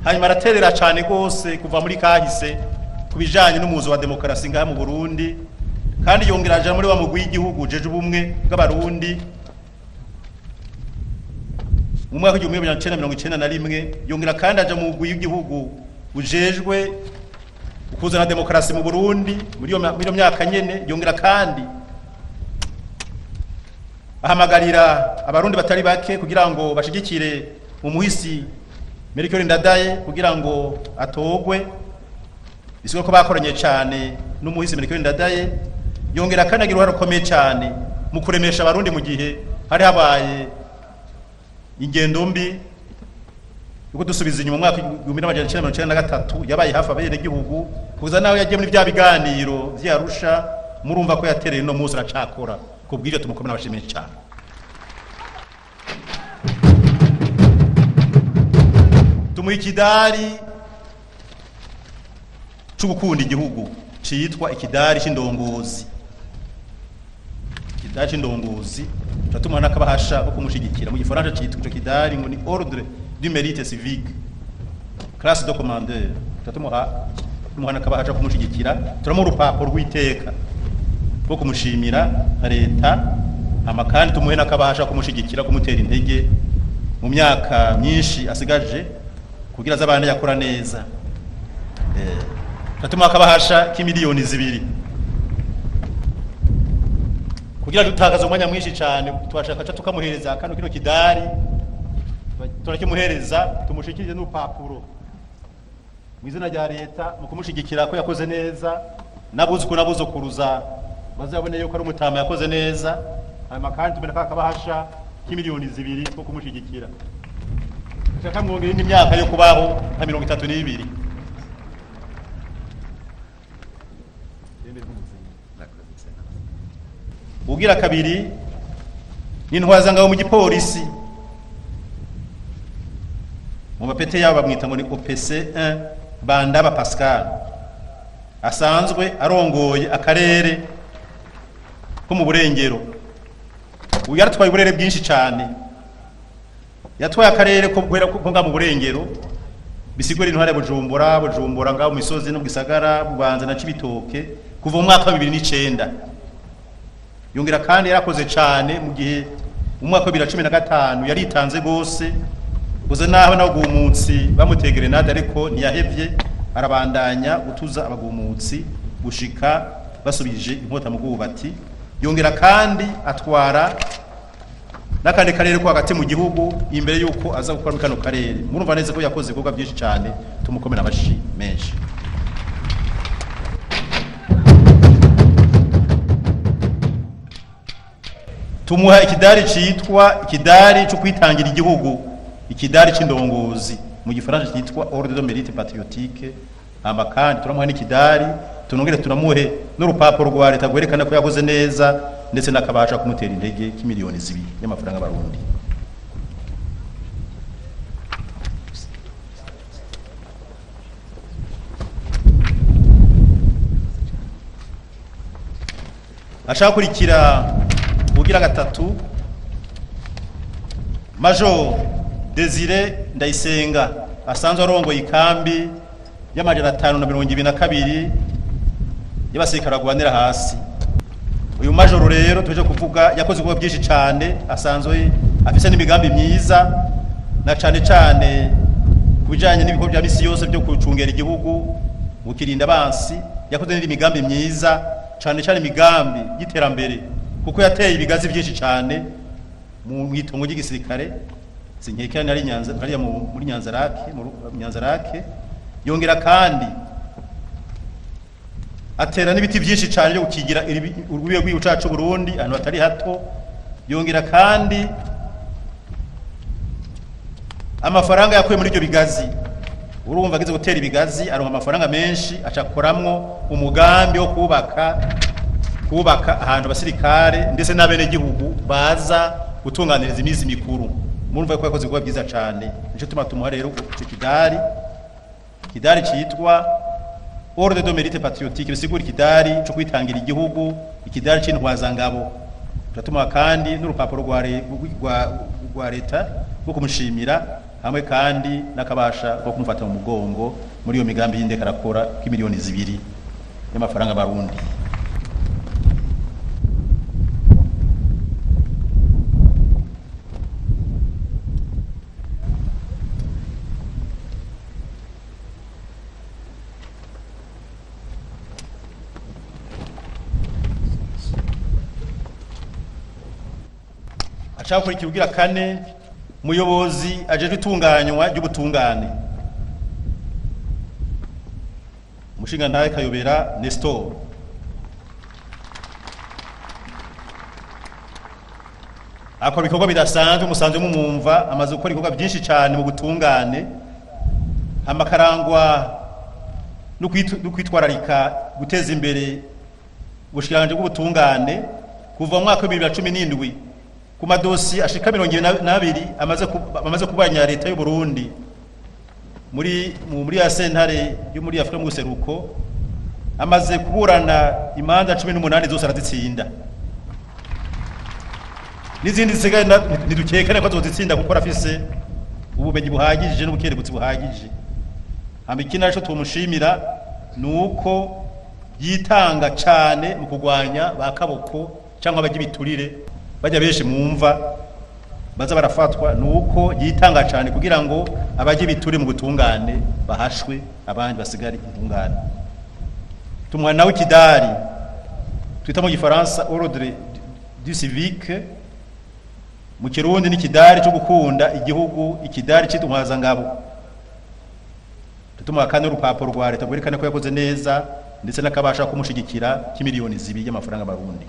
hanyuma araterera cyane rwose kuva muri kahise kubijanye n'umuzo wa demokarasi ngaha mu Burundi kandi yongera aje muri wa mugwi w'igihugu jeje ubumwe bw'abarundi mu mwaka wa 1991 yongera kandi aje mu mugwi w'igihugu ujejwe kuzana demokarasi mu Burundi muri iyo myaka nyene yongera kandi ahamagarira abarundi batari bake kugira ngo bashigikire umuhisi Melchior Ndadaye kugira ngo atogwe biswe ko bakoranye cyane n'umuhisi Melchior Ndadaye yongera kandi agira uruhare rukomeye cyane mu kuremesha abarundi mu gihe hari habaye ingendo mbi yuko dusubiza inyuma mu mwaka wa 1993 yabaye hafi abene gihugu kuza nawe yagiye muri bya biganiro vyarusha murumva ko yatereye no muzi aracakora kubwiryo tumukomera abashimiye cyane tumuha ikidari cyo gukunda igihugu citwa ikidari c'indongozi ikidari c'indongozi tatuma nakabahasha ko kumushigikira mu gifaransa citwa ico kidari ngo ni ordre du mérite civique classe de commandeur tatuma nakabahasha kumushigikira turamo urupapuro rw'iteka rwo kumushimira leta amakandi tumuhe nakabahasha kumushigikira kumutera intege mu myaka myinshi asigaje kugira zabana yakora neza tatuma akabahasha k'imiliyoni 2 kugira dutakaza umwanya mwinshi cyane twashaka cha tukamuhereza kano kino kidari turakimuhereza tumushikirije n'upapuro mwizina rya leta mu kumushigikira ko yakoze neza nabuze kuruza bazabone yuko ari umutama yakoze neza hanyuma kandi tumeneka akabahasha k'imiliyoni 2 ko kumushigikira shaka mwongera indi myaka yo kubaho nka 32 ugira kabiri n'intwaza ngaho mu gipolisi mu mapete yabo bamwita ngo ni OPC 1 Bandaba Pascal asanzwe arongoye akarere ko mu burengero uyu yaratwaye uburere bwinshi cyane yatwaye akarere ko guhera ko nga mu burengero bisigura intware Bujumbura ngaho mu misozi no Gisagara Bubanza na Cibitoke kuva mu mwaka wa 2009 yongera kandi yarakoze cyane mu gihe mu mwaka wa 2015 yaritanze gose uze naho nagumutsi bamutegere nada ariko ntiyahevye arabandanya gutuza abagumutsi gushika basubije inkota mu bwubati yongera kandi atwara nakandi karere ko hagati mu gihugu imbere yuko aza gukora mu kano karere murumva neza ko yakoze ibikorwa byinshi cyane tumukomera abashi menshi tumuha ikidari citwa ikidari cyo kwitangira igihugu ikidari c'indongozi mu gifaransa cyitwa ordre de mérite patriotique amakandi turamuha n'ikidari tunongere turamuhe n'urupapuro rwa leta gwerekana ko yakoze neza ndetse nakabasha kumutera intege k'imiliyoni 2 y'amafaranga abarundi ashaka kurikira ugira gatatu Major Desire Ndayisenga asanzwe arongoye ikambi y'amajana 522 y'abasirikare bagwanira hasi uyu major rero tuje kuvuga yakoze kuba byinshi cyane asanzwe afise n'imigambi myiza na cyane kubijanye n'ibikorwa bya misi yose byo kucungera igihugu gukirinda abansi yakoze n'indi migambi myiza cyane imigambi y'iterambere kuko yateye ibigazi byinshi cyane mu itongo ry'igisirikare sinkekana ari Nyanza ari muri Nyanza Rake yongera kandi atera n'ibiti byinshi cyane byo gukigira urwego rw'igihugu cyacu Burundi ahantu hatari hato. Yongera kandi amafaranga yakuye muri ibyo bigazi, urumva agize gutera ibigazi aronka amafaranga menshi, acakoramwo umugambi wo kubaka ahantu abasirikare ndetse n'abene gihugu baza gutunganiriza imizi mikuru. Murumva ko yakoze ibikorwa byiza cyane. Nico tuma tumuha rero kidari cyitwa Ordre de Mérite Patriotique, bisigura ikidari cyo kwitangira igihugu, ikidari c'intwazangabo. Turatuma kandi n'urupapuro rwa leta rwo kumushimira, hamwe kandi nakabasha ko kumufata mu mugongo muri iyo migambi y'indeka arakora k'imiliyoni 2 y'amafaranga barundi. Achakuri kibugira kane, muyobozi ajeje itunganywa ry'ubutungane, Mushinga ntaye Kayobera Nestor. Akora ibikorwa bidasanzwe, musanzwe mumumva, amaze gukora ibikorwa byinshi cyane mu butungane, amakarangwa no kwitwararika guteza imbere ubushikiranganje bw'ubutungane kuva mu mwaka wa 2017 ku madosi ashika 22 amaze kubanya leta y'u Burundi muri ya sentare yo muri Afrika mu Buseruko, amaze kuburana imanza 18 zose arazitsinda. N'izindi zisigaye nidukekane ko azozitsinda kuko afise ubumenyi buhagije n'ubukerebutsi buhagije. Amikina cyo tumushimira nuko yitanga cyane mu kugwanya bakaboko cyangwa abagibiturire bajya benshi mumva baza barafatwa, nuko yitanga cyane kugira ngo abagibiture mu gutungane bahashwe, abandi basigare intungane. Tumwana w'ikidari twita mu gifaransa Ordre du Civique, mu Kirundi n'ikidari cyo gukunda igihugu, ikidari cy'intwazangabo. Tutuma kandi urupapuro rwa leta rwerekana ko yakoze neza ndetse nakabasha kumushigikira k'imiliyoni 2 y'amafaranga barundi.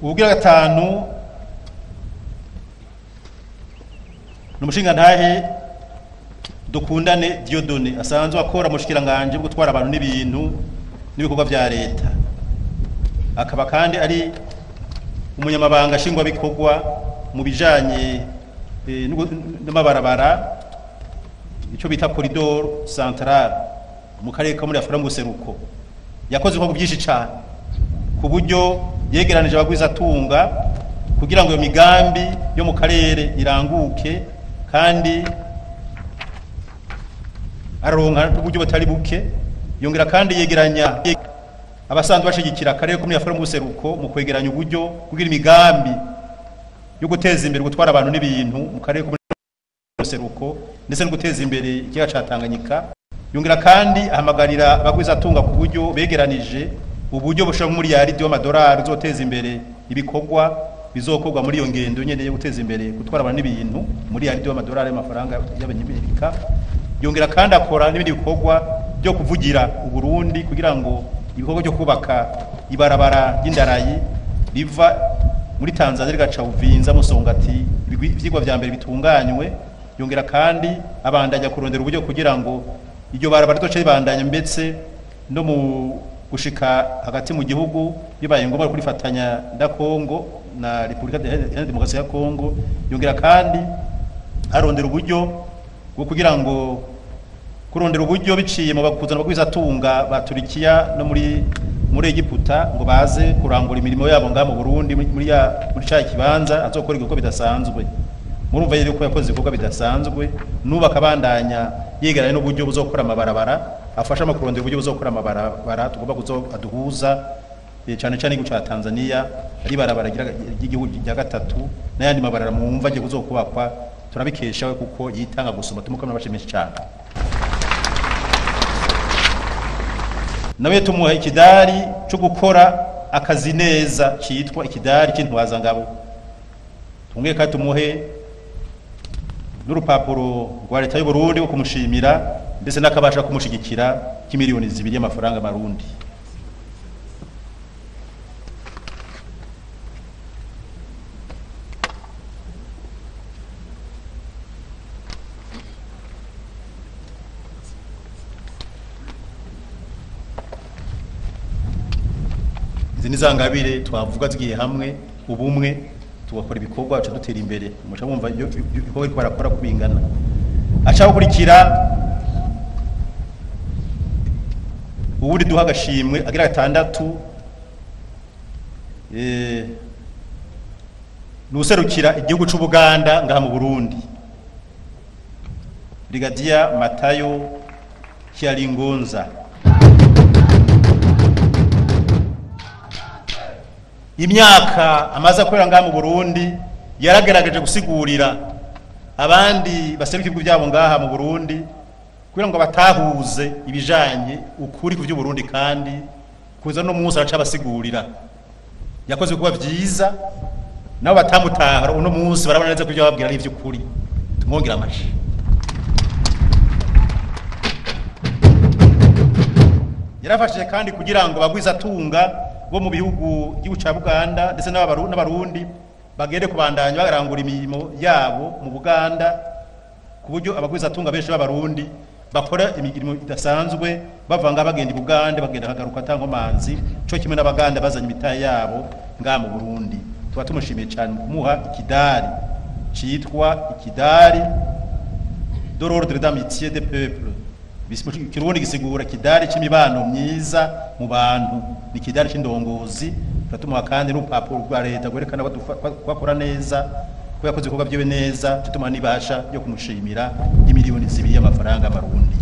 Ubugira gatanu n'umushinga ntahe Dukundane Dieudonné, asanzwe akora mushikiranganje bwo gutwara abantu n'ibintu n'ibikorwa vya leta, akaba kandi ari umunyamabanga shingwa bikorwa mu bijanye n'amabarabara, ico bita corridor central mu karere ka muri Afrika mu Buseruko. Yakoze ibikorwa byinshi cyane ku buryo yegeranije abagwiza tunga kugira ngo iyo migambi yo mu karere iranguke, kandi aronka uburyo batari buke. Yongera kandi yegeranya abasanzwe bashigikira akarere ko muri Afrika mu Buseruko mu kwegeranya uburyo kugira imigambi yo guteza imbere gutwara abantu n'ibintu mu karere ko muri Buseruko ndetse no guteza imbere ikiyaga ca Tanganyika. Yongera kandi ahamagarira abagwiza tunga ku buryo begeranije uburyo bushaka muri yaridi y'amadolari uzoteza imbere ibikorwa bizokorwa muri iyo ngendo nyene yo guteza imbere gutwara abantu n'ibintu muri yaridi y'amadolari y'amafaranga y'abanyamerika. Yongera kandi akora n'ibindi bikorwa byo kuvugira Uburundi kugira ngo ibikorwa byo kubaka ibarabara y'indarayi riva muri Tanzania rigaca Uvinza Musongati ivyigwa vya mbere bitunganywe. Yongera kandi abandanya kurondera uburyo kugira ngo iryo barabara ritoce ribandanya mbetse no mu gushika hagati mu gihugu bibaye ngombwa kurifatanya na Kongo na Republika ya Demokarasi ya Kongo. Yongera kandi arondera uburyo bwo kugira ngo kurondera uburyo biciye mu bakuzana bagwiza tunga ba Turikiya no muri Egiputa ngo baze kurangura imirimo yabo nga mu Burundi muri ca kibanza azokora igikorwa bidasanzwe. Murumva yero ko yakoze igikorwa bidasanzwe, nuba kabandanya yegeranye n'uburyo buzokora amabarabara, afasha makurondera uburyo buzokora amabarabara tugomba kuzoduhuza cyane cyane igihugu ca Tanzania ari barabara ry'igihugu rya gatatu n'ayandi mabarabara mumva agiye kuzokubakwa. Turabikesha we kuko yitanga gusoma tumukamwe n'abashimisha cyane. nawe tumuha ikidari cyo gukora akazi neza cyitwa ikidari cy'intwazangabo. Tumwe kandi tumuhe n'urupapuro rwa leta y'u Burundi wo kumushimira ndetse n'akabasha kumushigikira k'imiliyoni 2 y'amafaranga marundi. Izi ni zangabire twavuga zigiye hamwe ubumwe tugakora ibikorwa cyo dutera imbere. Muca bumva ibikorwa ariko barakora kubingana. Acha gukurikira ubundi duha agashimwe agira 6 nuserukira igihugu cy'u Buganda ngaha mu Burundi, Brigadier Matayo Kyalingonza. Imyaka amaze akorera ngaha mu Burundi yaragaragaje gusigurira abandi baseruka ibihugu byabo ngaha mu Burundi kugira ngo batahuze ibijanye ukuri ku by'u Burundi, kandi kuza no munsi araca basigurira. Yakoze kuba byiza nabo batamutahara uno munsi barabona neza kubyo babwira ari iby'ukuri. Tumwongera amashi. Yarafashije kandi kugira ngo bagwiza tunga bo mu bihugu by'u Buganda ndetse n'abarundi bagende kubandanya bagarangura imirimo yabo mu Buganda, ku buryo abagwiza tunga benshi b'abarundi bakora imirimo idasanzwe bavanga bagenda i Buganda bagenda hagaruka tankomanzi cyo kimwe n'abaganda bazanye imitahe yabo ngaha mu Burundi. Tuba tumushimiye cyane kumuha ikidari cyitwa ikidari de l'ordre d'amitié des peuples. Kirundi gisigura kidari c'imibano myiza mu bantu, ni kidari c'indongozi. Turatumuha kandi n'urupapuro rwa leta gwerekana bakora neza ko yakoze ibikorwa byiwe neza, tutuma nibasha yo kumushimira imiliyoni 2 y'amafaranga marundi.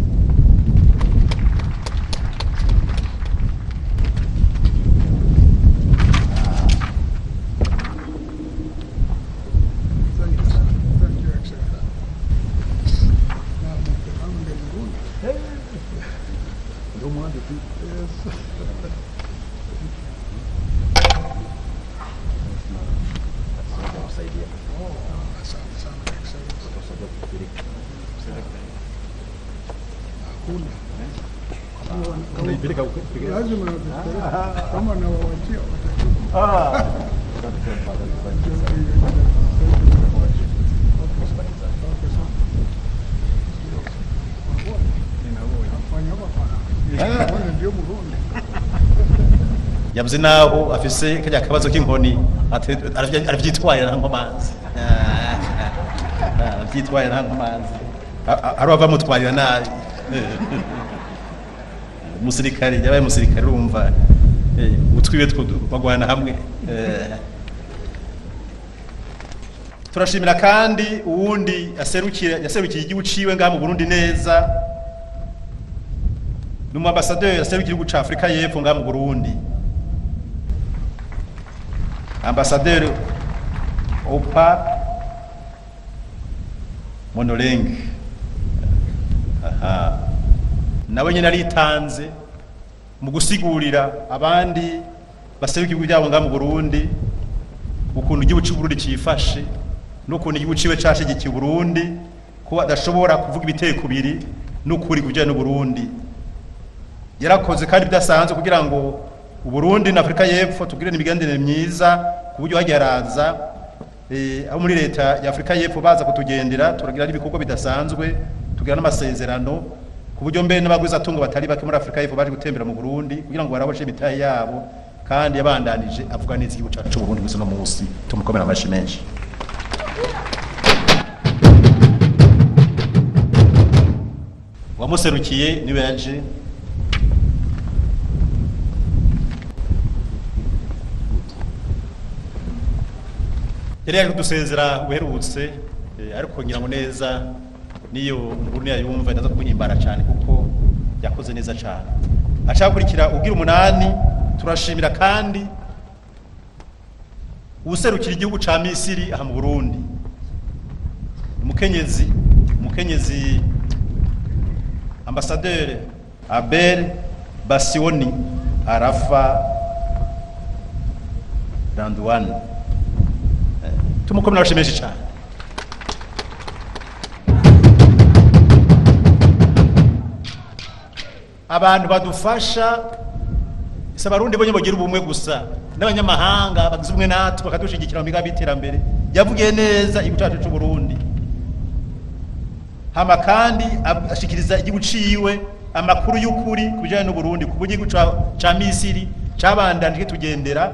Yavuze naho afise kajya kabazo k'inkoni aravyitwaye nta nkomanzi. Aravyitwaye nta nkomanzi. Arova mutwarira nabi. Umusirikare yabaye umusirikare urumva utwiwe bagwana hamwe. Turashimira kandi uwundi yaserukiye igihugu ciwe ngaha mu Burundi neza, n'umwambasaderi yaserukiye igihugu ca Afrika y'Epfo ngaha mu Burundi, Ambassadeur Opa Monoleng. Nawe nyine aritanze mu gusigurira abandi baseruka ibihugu byabo ngaha mu Burundi ukuntu igihugu cy'u Burundi cifashe n'ukuntu igihugu ciwe cashigikiye u Burundi, ko adashobora kuvuga ibiteko biri n'ukuri kujya n'u Burundi. Yarakoze kandi bidasanzwe kugira ngo u Burundi na Afrika y'Epfo tugire imigenderanire myiza, ku buryo hagiye haraza abo muri leta ya Afrika y'Epfo baza kutugendera, turagira ibikorwa bidasanzwe, tugira n'amasezerano, ku buryo mbere n'abagwiza tungo batari bake muri Afrika y'Epfo baje gutembera mu Burundi kugira ngo baraboshe imitahe yabo, kandi yabandanije avuga neza igihugu cyacu cy'u Burundi gusa no munsi. Tumukomera amashi menshi. Wamuserukiye niwe yaje yari yaje kudusezera uherutse, ariko ngira ngo neza niyo Burundi yayumva ndaza kunyimbara cyane kuko yakoze neza cyane. Acakurikira ugira 8. Turashimira kandi userukira igihugu ca Misiri aha mu Burundi, umukenyezi Ambassadeur Abel Basioni Arafa Randwan tumukomera abashimeje cyane. Abantu badufasha Sabarundi bonye bagira ubumwe gusa n'abanyamahanga bagize ubumwe natwe bakadushigikira mu migambi y'iterambere yavugiye neza igihugu cy'u Burundi. Hama kandi ashikiriza igihugu ciwe amakuru y'ukuri kubijanye n'u Burundi ku gihugu ca Misiri cabandanje tugendera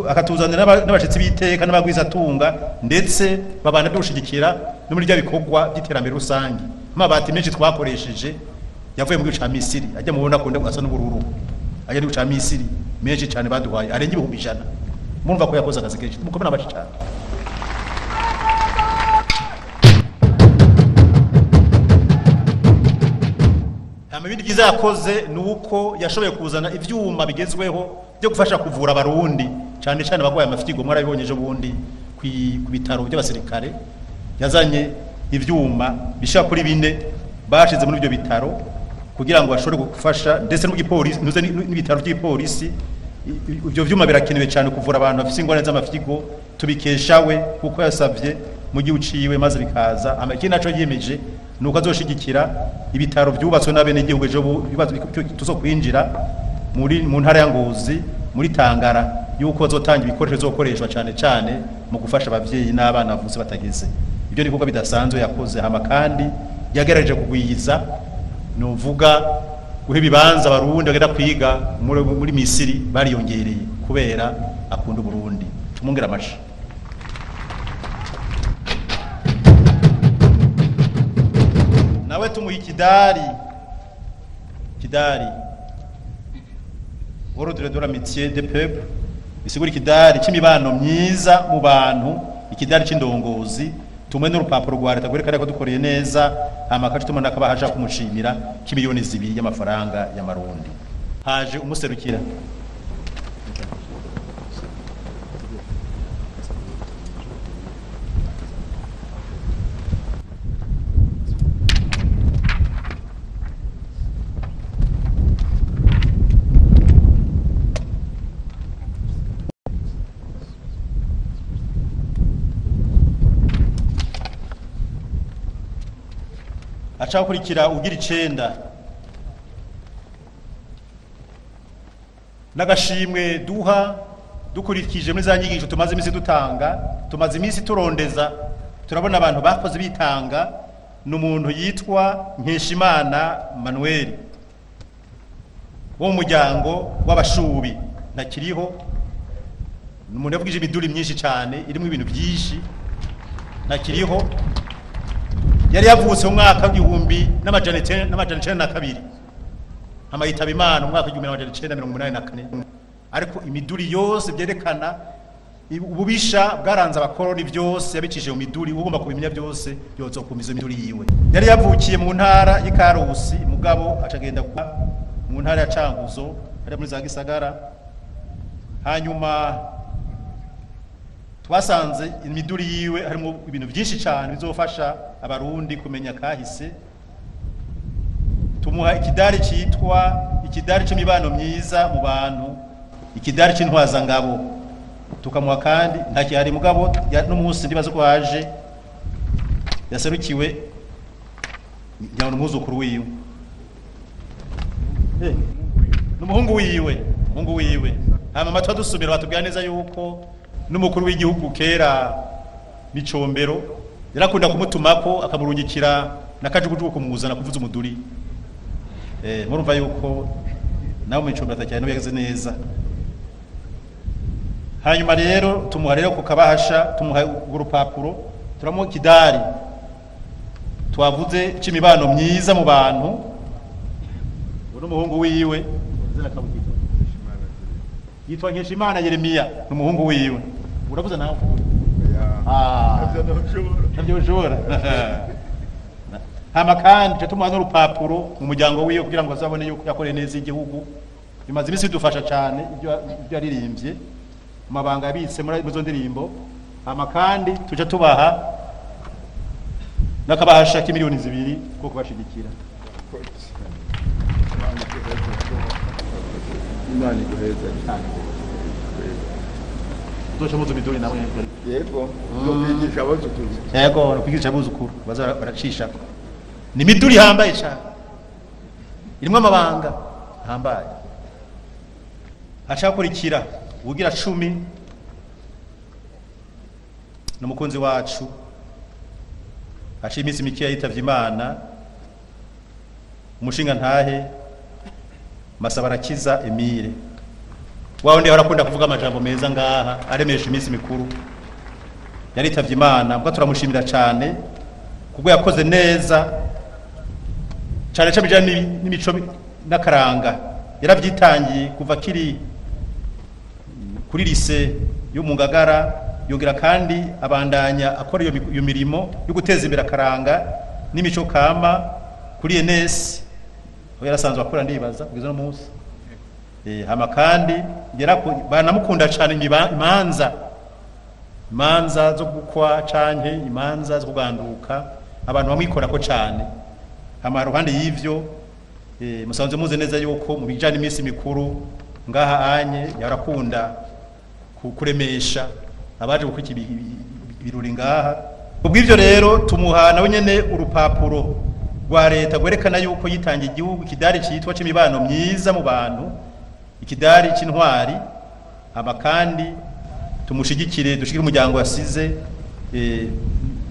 akatuzanira n'abashitsi biteka n'abagwiza tunga ndetse babana dushigikira no muri rya bikorwa by'iterambere rusangi. Amabati menshi twakoresheje yavuye mu gihugu ca Misiri ajya mubona konde asa n'ubururu ajya mu ca Misiri menshi cyane baduhaye arenga 100,000 mumva ko yakoze akazi kenshi tumukomera abaci cyane. Ibindi byiza yakoze nuko yashoboye kuzana ivyuma bigezweho byo gufasha kuvura abarundi cyane cyane bagwaye amafitigo mwarabibonye ejo bundi ku bitaro by'abasirikare. Yazanye ivyuma bishaka kuri 4 bashize muri ibyo bitaro kugira ngo bashobore gufasha ndetse n'igipolisi n'ibitaro by'ipolisi. Ibyo vyuma birakenewe cyane kuvura abantu bafite ingorane z'amafitigo tubikeshawe kuko yasavye mu gihugu ciwe maze bikaza. Amakindi naco yiyemeje nuko azoshigikira ibitaro byubatswe n'abene igihugu ejo bibazo tuzo kwinjira mu ntara ya Ngozi muri Tangara yuko azotanga ibikoresho zokoreshwa cyane cyane mu gufasha abavyeyi n'abana bavutse batageze. Ibyo ni kuko bidasanzwe yakoze. Hama kandi yagerageje kugwiza novuga guhe bibanza abarundi bagenda kwiga muri Misiri bariyongereye kubera akunda Burundi. Tumungera amashi. Nawe tumuha ikidari ordre de l'amitié des peuples bisigura ikidari c'imibano myiza mu bantu, ikidari c'indongozi tumwe n'urupapuro rwa leta gwerekana ko dukoreye neza. Amakacu tumana kabahaje kumushimira k'imiliyoni 2 y'amafaranga y'amarundi. Haje umuserukira acha kurikira ugira 9 nagashimwe duha dukurikije muri za nyigisho tumaze imisi dutanga. Tumaze imisi turondeza turabona abantu bakoze bitanga. N'umuntu yitwa Nkeshimana Manuel wo mu muryango w'abashubi ntakiriho. N'umuntu yavugije imiduri myinshi cyane irimo ibintu byinshi ntakiriho. Yari yavutse mu mwaka w'1992 amayitaba Imana mu mwaka w'1984. Ariko imiduri yose byerekana ububisha bwaranze abakoroni byose yabicishije mu miduri. Ugomba kubimenya byose yozo kumiza imiduri yiwe. Yari yavukiye mu ntara y'Ikarusi mugabo acagenda mu ntara ya Cankuzo ari muri za Gisagara. Hanyuma twasanze imiduri yiwe harimo ibintu byinshi cyane bizofasha abarundi kumenya kahise. Tumuha ikidari cyitwa ikidari c'imibano myiza mu bantu, ikidari c'intwaza ngabo. Tukamuha kandi ntakihari mugabo n'umunsi ndibazo ko haje yaserukiwe njyana umuzukuru wiwe n'umuhungu wiwe. Hama matwa dusubira batubwira neza yuko n'umukuru w'igihugu kera Micombero yarakunda kumutumako akamurungikira nakajugujugu kumuzana kuvuza umuduri. Murumva yuko nawe Micombero atacyane n'ubyagize neza. Hanyuma rero tumuha rero kukabahasha tumuha urupapuro turamuha ikidari twavuze c'imibano myiza mu bantu. N'umuhungu wiwe yitwa Nkeshimana Yeremia n'umuhungu wiwe. Uravuze nawe nabyo ushobora. Hama kandi tumuha n'urupapuro mu muryango wiwe kugira ngo azabone yuko yakoreye neza igihugu. Bimaze imisi dufasha cyane ibyo yaririmbye amabanga yabitse muri izo ndirimbo. Hama kandi tuje tubaha nakabahasha k'imiliyoni 2 ko kubashigikira. Imana iguheza cyane. Docha muzo midori nawe Yego, yo kwigisha abuzukuru. yego no kwigisha abuzukuru baza baracisha ni miduri hambaye cyane irimo amabanga hambaye acakurikira ugira 10 n'umukunzi wacu ashimisi mikiya yitavye Imana umushinga ntahe Masabarakiza Emile waho ndi harakunda kuvuga amajambo meza ngaha aremesha iminsi mikuru yaritavye Imana ubwo turamushimira cyane kubwo yakoze neza cyane cyane bijanye n'imico n'akaranga yaravyitangiye kuva kiri kuri lise yo mu Ngagara yongera kandi abandanya akora iyo mirimo yo guteza imbere akaranga n'imico kama kuri NS aho yarasanzwe akora ndibaza kugeza no munsi hama kandi banamukunda cyane imanza zo gukwa canke imanza zo kuganduka abantu bamwikora ko cyane hama ruhande y'ivyo musanze muze neza yuko mu bijanye iminsi mikuru ngaha anye yarakunda kuremesha abaje gukwiki ibiruri ngaha ubw'ivyo rero tumuha nawe nyene urupapuro rwa leta gwerekana yuko yitangiye igihugu kidari cyitwa c'imibano myiza mu bantu ikidari c'intwari aba kandi tumushigikire dushikire umuryango wasize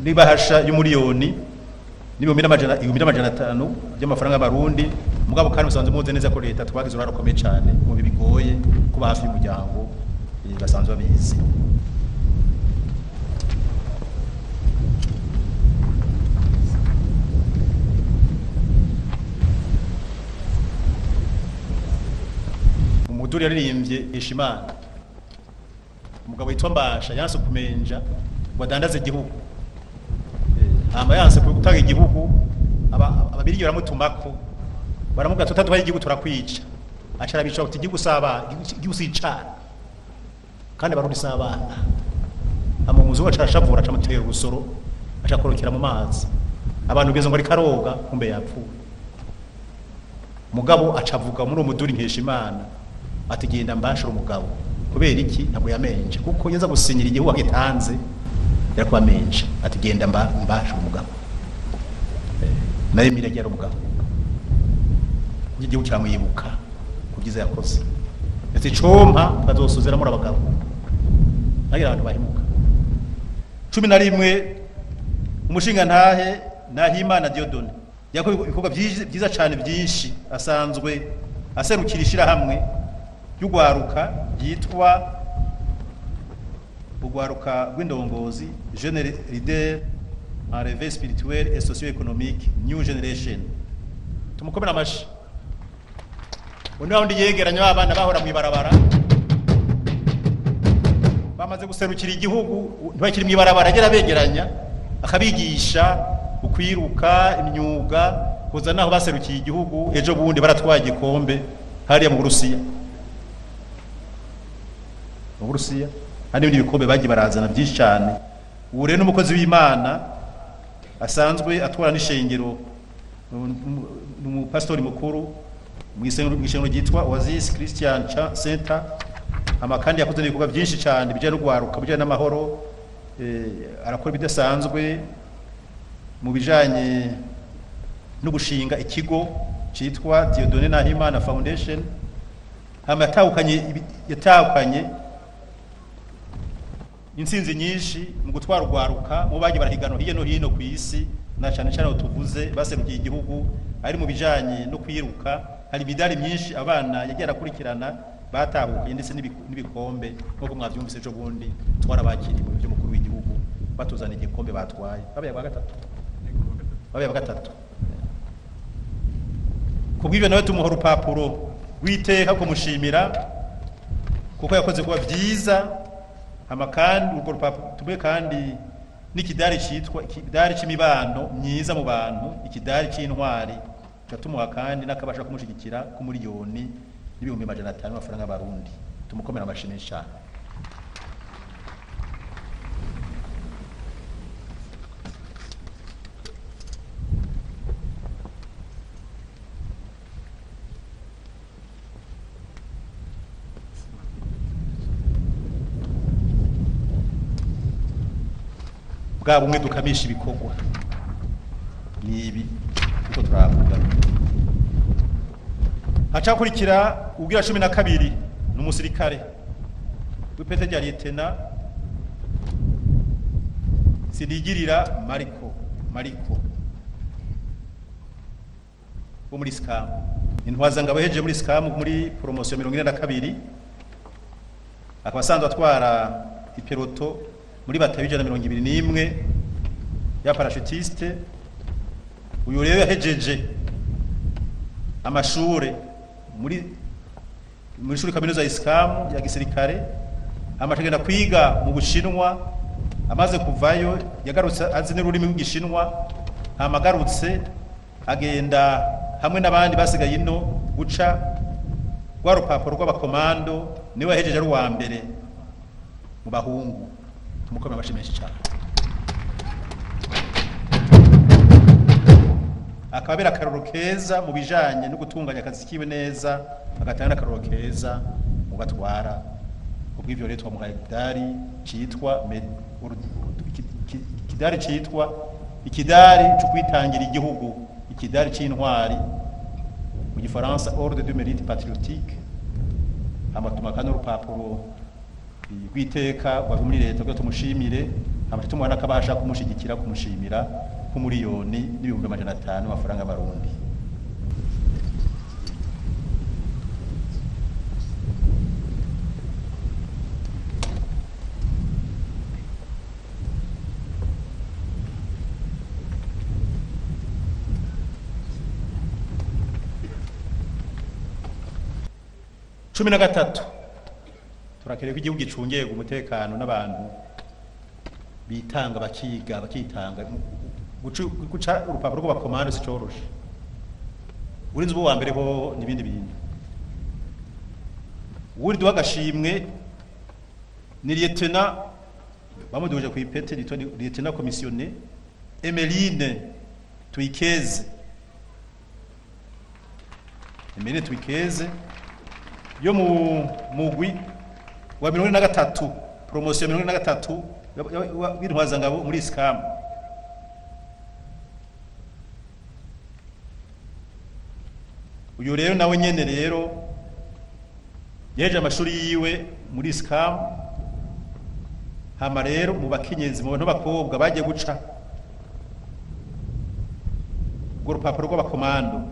nibahasha y'umuriyoni n'ibihumbi n'amajana 5 by'amafaranga y'abarundi mugabo kandi musanze muze neza ko leta twagize uraro komeye cyane mu bigoye kuba hafi y'umuryango basanzwe babizi umuduri yaririmbye Ishimana umugabo yitwa Mbasha yanse kumenja wadandaze igihugu hama yanse gutanga igihugu ababiri baramutumako baramuga tutatubaye igihugu turakwica acara bica uti igihugu saba igihugu sicara kandi barundi sabana hama umuzu wacarashavura acamutera urusoro acakorokera mu mazi abantu bigeze ngo ari karoga kumbe yapfuye mugabo acavuga muri umuduri nk'Ishimana ati genda mbashira umugabo kubera iki ntabwo yamenje kuko yaza gusinyira igihugu agitanze yakuba menje ati genda mbashira umugabo naye miragera umugabo igihugu kiramwibuka kubyiza yakoze ati compa bazosuzera muri abagabo nagira abantu bahimuka 11 umushinga ntahe Nahimana Diodone yako ibikorwa byiza cyane byinshi asanzwe aserukirishira hamwe y'ugwaruka yitwa ugwaruka rw'indongozi jeune leader en réveil spirituel et socio-économique new generation tumukomera amashi undi yegeranya abana bahora mwibarabara bamaze guserukira igihugu ntibakiri mwibarabara agera begeranya akabigisha ukwiruka imyuga kuza naho baserukiye igihugu ejo bundi baratwaye igikombe hariya mu Burusiya hari ibindi bikombe bagiye barazana byinshi cyane ubu rero n'umukozi w'Imana asanzwe atwara n'ishengero n'umupastori mukuru mu ishengero ryitwa Oasis Christian Center amakandi yakoze ibikorwa byinshi cyane bijyanye no gwaruka bijyanye n'amahoro arakora bidasanzwe mu bijanye no gushinga ikigo cyitwa Diodone Nahimana Foundation yatahukanye insinzi nyinshi mu gutwara ugwaruka mu bagiye barahigano hirya no hino ku isi na cyane cyane tuvuze baserukiye igihugu ari mu bijanye no kwiruka hari imidari myinshi abana yagiye arakurikirana batahukiye ndetse n'ibikombe nk'uko mwabyumvise ejo bundi twarabakiriye mu byo mukuru w'igihugu batuzana igikombe batwaye babaye wa gatatu kubw'ibyo nawe tumuha urupapuro rw'iteka kumushimira kuko yakoze kuba byiza amakandi urwo rupapuro tube kandi n'ikidari cyitwa ikidari cy'imibano myiza mu bantu ikidari cy'intwari cyatumuha kandi nakabasha kumushigikira ku miliyoni n'ibihumbi 500 amafaranga y'abarundi tumukomera amashimwe cyane bwa bumwe dukamisha ibikorwa nibi uko turavuga. Hacakurikira ubwira 12 n'umusirikare w'ipete rya lieutenant Sindigirira Mariko wo muri SCAM. Intwaza ngabo heje muri SCAM muri promotion 42 akaba asanzwe atwara iperoto muri batabijana 21 ya parachutiste. Uyu rero yahejeje amashure muri shuri kaminuza ya SCAM ya gisirikare, amashagenda kwiga mu Bushinwa. Amaze kuvayo yagarutse azi n'ururimi rw'Igishinwa, amagarutse agenda hamwe n'abandi basigaye ino guca rwa rupapuro rw'abakomando. Niwe yahejeje ari uwa mbere mu bahungu. Tumukomeye amashyi menshi cyane. Akabera akaroro keza mu bijanye no gutunganya akazi kiwe neza, agatanga n'akaroro keza mu batwara. Ubw'ivyo rero twamuhaye ikidari citwa ikidari cyo kwitangira igihugu, ikidari c'intwari mu Gifaransa Ordre du Mérite Patriotique. Amatuma kandi urupapuro rw'iteka rwa muri leta rwo tumushimire, amatuma nakabasha kumushigikira kumushimira ku miliyoni n'ibihumbi 500 amafaranga y'Abarundi. Cumi na gatatu turakereye ko igihugu gicungeye umutekano n'abantu bitanga bakitanga. Guca urupapuro rw'abakomando si coroshe. Urinzi ubu wa mbere ho n'ibindi bintu. Uri duhagashimwe ni lieutenant bamuduje ku ipete lieutenant commissionné Emeline Twikeze. Emeline Twikeze yo mu mugwi wa 23 promotion 23 w'intwaza ngabo muri SCAM. Uyu rero nawe nyene rero yeje amashuri yiwe muri SCAM. Hama rero mu bakenyezi mu bantu bakobwa bagiye guca ngo rupapuro rw'abakomando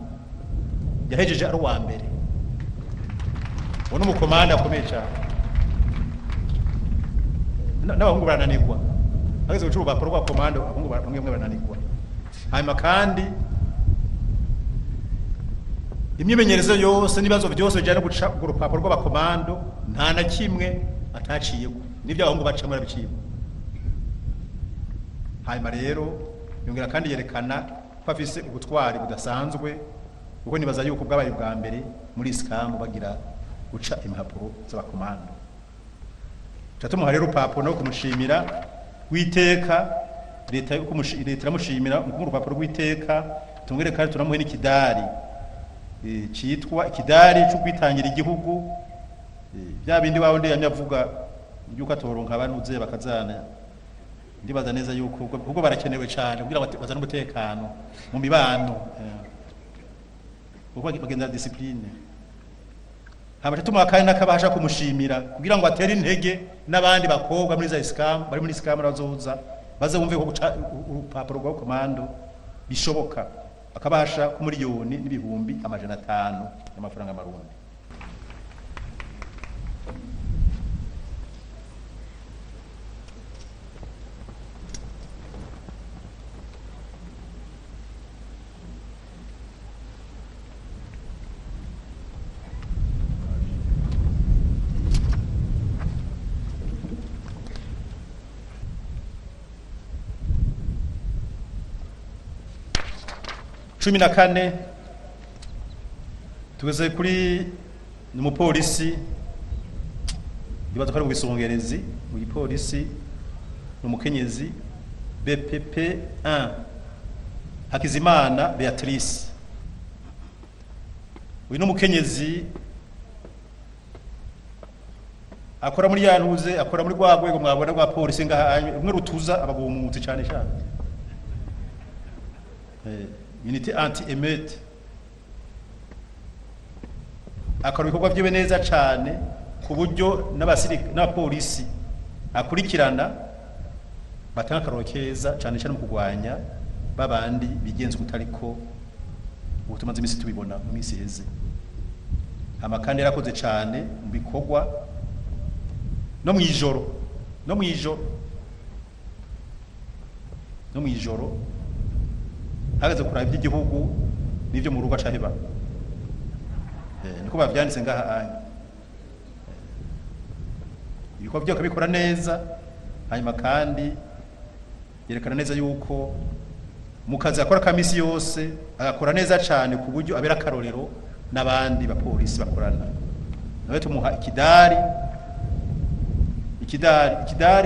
yahejeje ari uwa mbere. Uno mukomanda akomeye cyane. N'abahungu barananirwa. Ageze guca urupapuro rw'abakomando abahungu bamwe barananirwa. Hanyuma kandi imyimenyerezo yose n'ibibazo byose bijyana no guca urupapuro rw'abakomando nta na kimwe ataciyeko. N'ibyo abahungu bacamo arabiciye. Hanyuma rero yongera kandi yerekana ko afise ubutwari budasanzwe, kuko nibaza yuko bwabaye bwa mbere muri SCAM bagira guca impapuro z'abakomando. Catumuha rero urupapuro no kumushimira witeka leta iramushimira mu rupapuro rw'iteka. Tungere kandi tunamuhe n'ikidari citwa ikidari cyo kwitangira igihugu. Bya bindi bawo ndi yamyavuga yuko atoronka abanuze bakazana. Ndibaza neza yuko kuko barakenewe cyane kugira bazana umutekano mu mibano, kuko bagenda discipline. Hama tuma kandi nakabasha kumushimira kugira ngo atere intege n'abandi bakobwa muri za SCAM bari muri SCAM razoza baze bumve ko guca urupapuro rwa komando bishoboka, akabasha ku miliyoni n'ibihumbi 500 y'amafaranga y'Amarundi. Cumi na kane tugeze kuri n'umupolisi ibazo kari ubwisongerezi mu gipolisi n'umukenyezi BPP 1 Hakizimana Beatrice. Uyu n'umukenyezi akora muri yantuze akora muri rwa rwego mwabona rwa polisi ngaha rumwe rutuza abagumutse cyane cyane unité anti émeute akora ibikorwa byiwe neza cyane ku buryo n'abapolisi akurikirana batanga akaroro keza cyane cyane mu kurwanya babandi bigenza utariko ubutumaze imisi tubibona mu misi heze amakandi yarakoze cyane mu bikorwa no mwijoro hagaze kuraba iby'igihugu n'ibyo mu rugo acaheba niko bavyanditse ngaha anya ibikorwa byo kabikora neza hanyuma kandi yerekana neza yuko mu kazi akora kamisi yose agakora neza cyane ku buryo abera akarorero n'abandi bapolisi bakorana nawe tumuha ikidari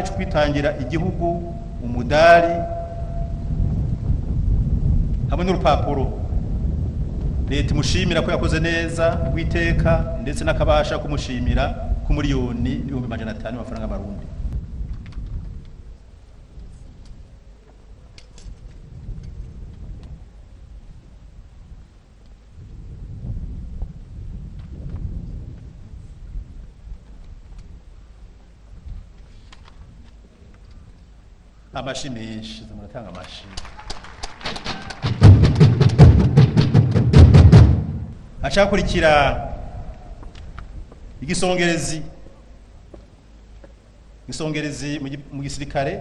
cyo kwitangira igihugu umudari hamwe n'urupapuro leta imushimira ko yakoze neza witeka ndetse n'akabasha kumushimira ku miliyoni 500,000 amafaranga y'amarundi. Amashi menshi muratanga amashi acakurikira igisongerezi mu gisirikare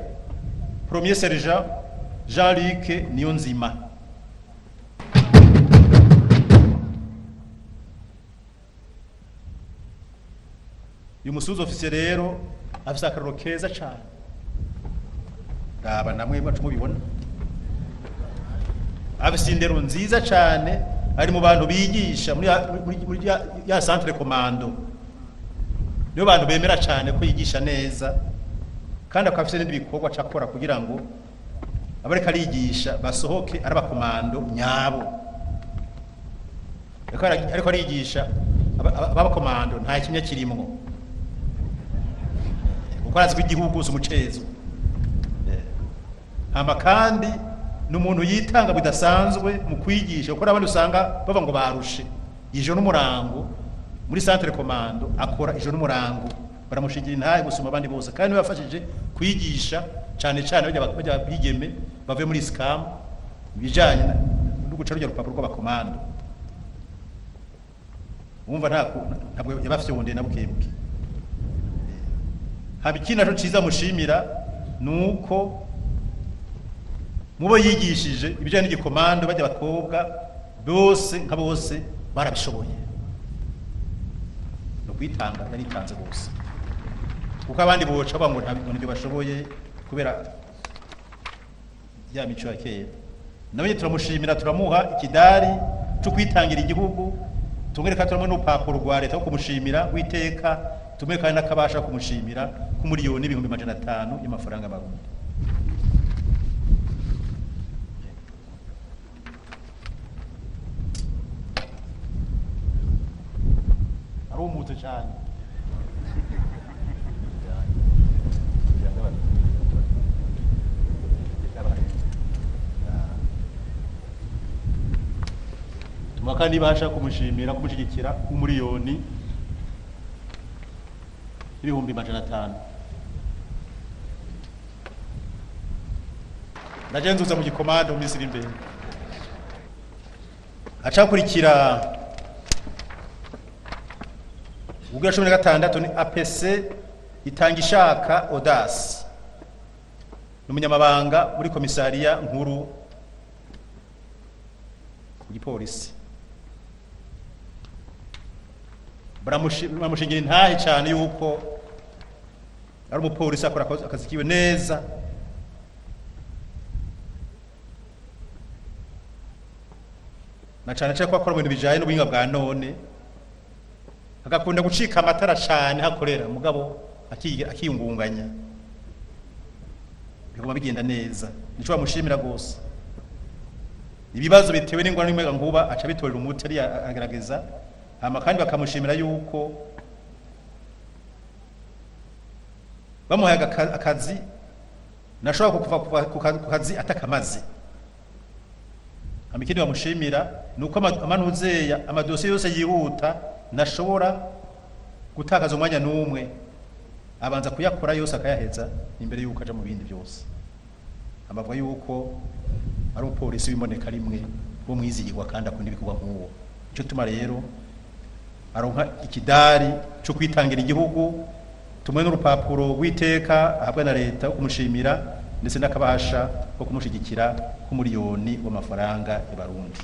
premier sergent Jean-Luc Niyonzima uyu musuzi officier rero afise akaroro keza cyane aba namwe bacu mubibona afise indero nziza cyane ari mu bantu bigisha muri ya centre commando niyo bantu bemera cyane ko yigisha neza kandi akafise n'indi bikorwa cakora kugira ngo abareka arigisha basohoke ari abakomando nyabo ariko arigisha abakomando nta kimwe kirimwo kuko azi ko igihugu cy'umucezo hama kandi n'umuntu yitanga bidasanzwe mu kwigisha kuko abandi usanga bava ngo barushe ijo n'umurango muri centre commando akora ijo n'umurango baramushigira intaye gusoma abandi bose kandi bafashije kwigisha cyane cyane bajya bigeme bave muri scam bijanye no guca rujya rupapuro rw'abakomando umva ntabwo yabafite wonde na bukebuke habikina cyo ciza mushimira nuko mubo yigishije ibijanye n'igikomando bajya bakobwa bose nka bose barabishoboye no kwitanga yaritanze bose kuko abandi boca bango ntabwo bashoboye kubera ya mico ya kera nawe turamushimira turamuha ikidari cyo kwitangira igihugu tumwereka turamwe n'upapuro rwa leta ko kumushimira witeka tumwereka kandi nakabasha kumushimira ku miliyoni 500,000 y'amafaranga y'amarundi. Umutu cyane tumakandi basha kumushimira kumushigikira ku miliyoni 500,000 ndagenzuza mu gikomando mu Misiri imbere acakurikira ubwa 16 ni APC itanga ishaka Audace n'umunyamabanga muri komisariya nkuru ku gipolisi baramushingira intahe cyane yuko ari umupolisi akora akazi kiwe neza na cyane cyane ko akora ibintu bijanye n'ubuhinga bwa none agakunda gucika amatara cyane hakorera mugabo akiyungunganya bigoma bigenda neza nico bamushimira gose ibibazo bitewe n'ingwara n'imwega nguba aca bitorera umuti ari agerageza hama kandi bakamushimira yuko bamuhaye akazi nashobora kuva ku kazi atakamaze. Amikindi bamushimira nuko amanuzeya amadosiye yose yihuta nashobora gutakaza umwanya n'umwe, abanza kuyakora yose akayaheza imbere y'uko aja mu bindi byose. Amavuga yuko ari umupolisi w'imboneka rimwe wo mwizigirwa kandi akunda ibikorwa nk'uwo. Ico tuma rero aronka ikidari cyo kwitangira igihugu, tumwe n'urupapuro rw'iteka ahabwa na leta kumushimira ndetse n'akabasha ko kumushigikira ku miliyoni w'amafaranga y'Abarundi.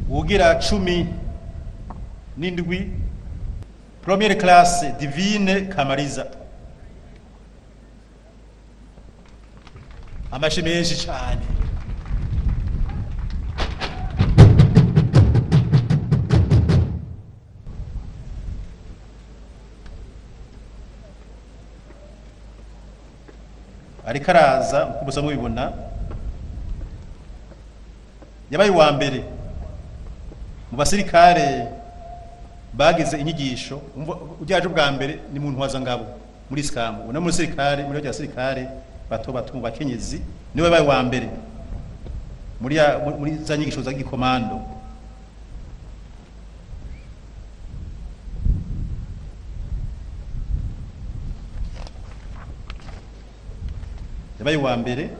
Ugira 17 première classe Divine Kamariza. Amashi menshi cyane. Ariko araza kubuza mubibona, yabaye wa mbere mu basirikare bagize inyigisho. Ujyaje bwa mbere ni muntu waza ngabo muri Sikamu, na muri sirikare, muri basirikare bato bato mu bakenyezi niwe baye wa mbere muri za nyigisho za gikomando. Yabaye wa mbere.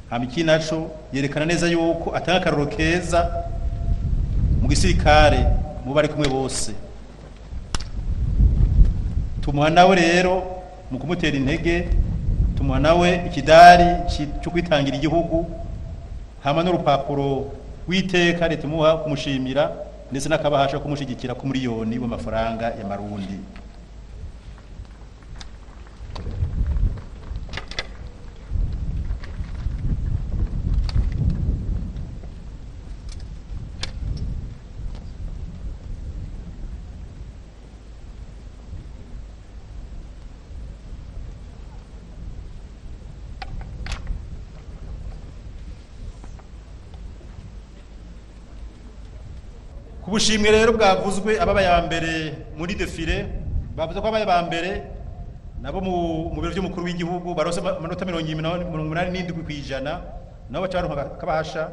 Hamiki naco yerekana neza yuko atanga akaroro keza mu gisirikare mu bari kumwe bose. Tumuha nawe rero mu kumutera intege, tumuha nawe ikidari cyo kwitangira igihugu, hama n'urupapuro rw'iteka leta imuha kumushimira ndetse n'akabahasha kumushigikira ku miliyoni w'amafaranga y'Amarundi. Kubushimwe rero bwavuzwe ababaye ba mbere muri defile, bavuze ko abaye ba mbere nabo mu biro by'umukuru w'igihugu barose amanota 87 kwijana, nabo bacaronka kabasha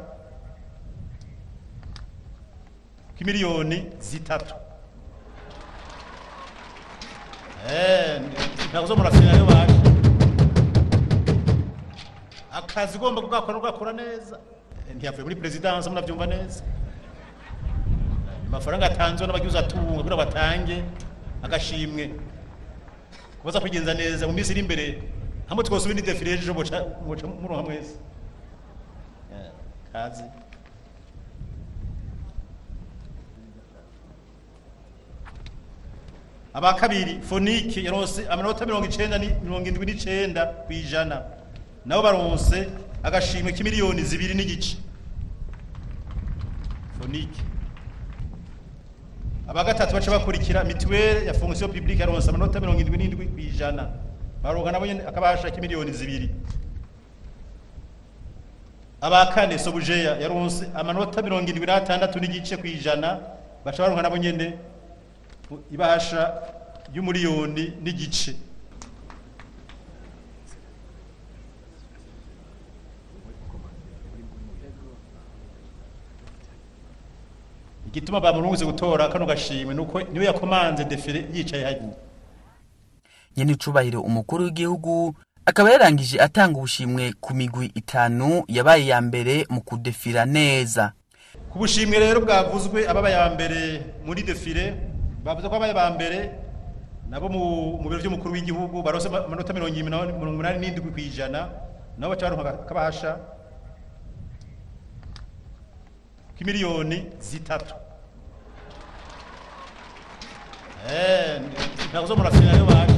k'imiliyoni 3. Ntazo murafina yo baje. Akazi gomba kugakora neza. Ntiyavuye muri presidence munavyumva neza. Amafaranga atanzwe n'abagize atunga kugira batange agashimwe kubaza kwigenza neza mu minsi iri imbere, hamwe twosubira ni defile ejo muronka mwese. Kazi aba kabiri Fonike yaronse amanota 79 kwijana, nabo baronse agashimwe k'imiliyoni 2 n'igice. Fonike abagatatu baca bakurikira mituelle ya fonction publique yaronse amanota 77 kwijana, baronka nabo akabasha k'imiliyoni 2. Abakane Sobujeya yaronse amanota 76 n'igice kwijana, baca baronka nabo nyene ibahasha y'umuliyoni n'igice. Igituma bamurunguze gutora kano gashimwe nuko niwe yakomanze defile yicaye hari. Nyene icubahiro umukuru w'igihugu akaba yarangije atanga ubushimwe ku migwi 5 yabaye ya mbere mu kudefira neza. Kubushimwe rero bwavuzwe ababaye ya mbere muri defile, bavuze ko abaye ba mbere nabo mu biro by'umukuru w'igihugu barose amanota 87 kwijana, nabo bacaronka kabasha k'imiliyoni 3. Ntazo murafina yo baje.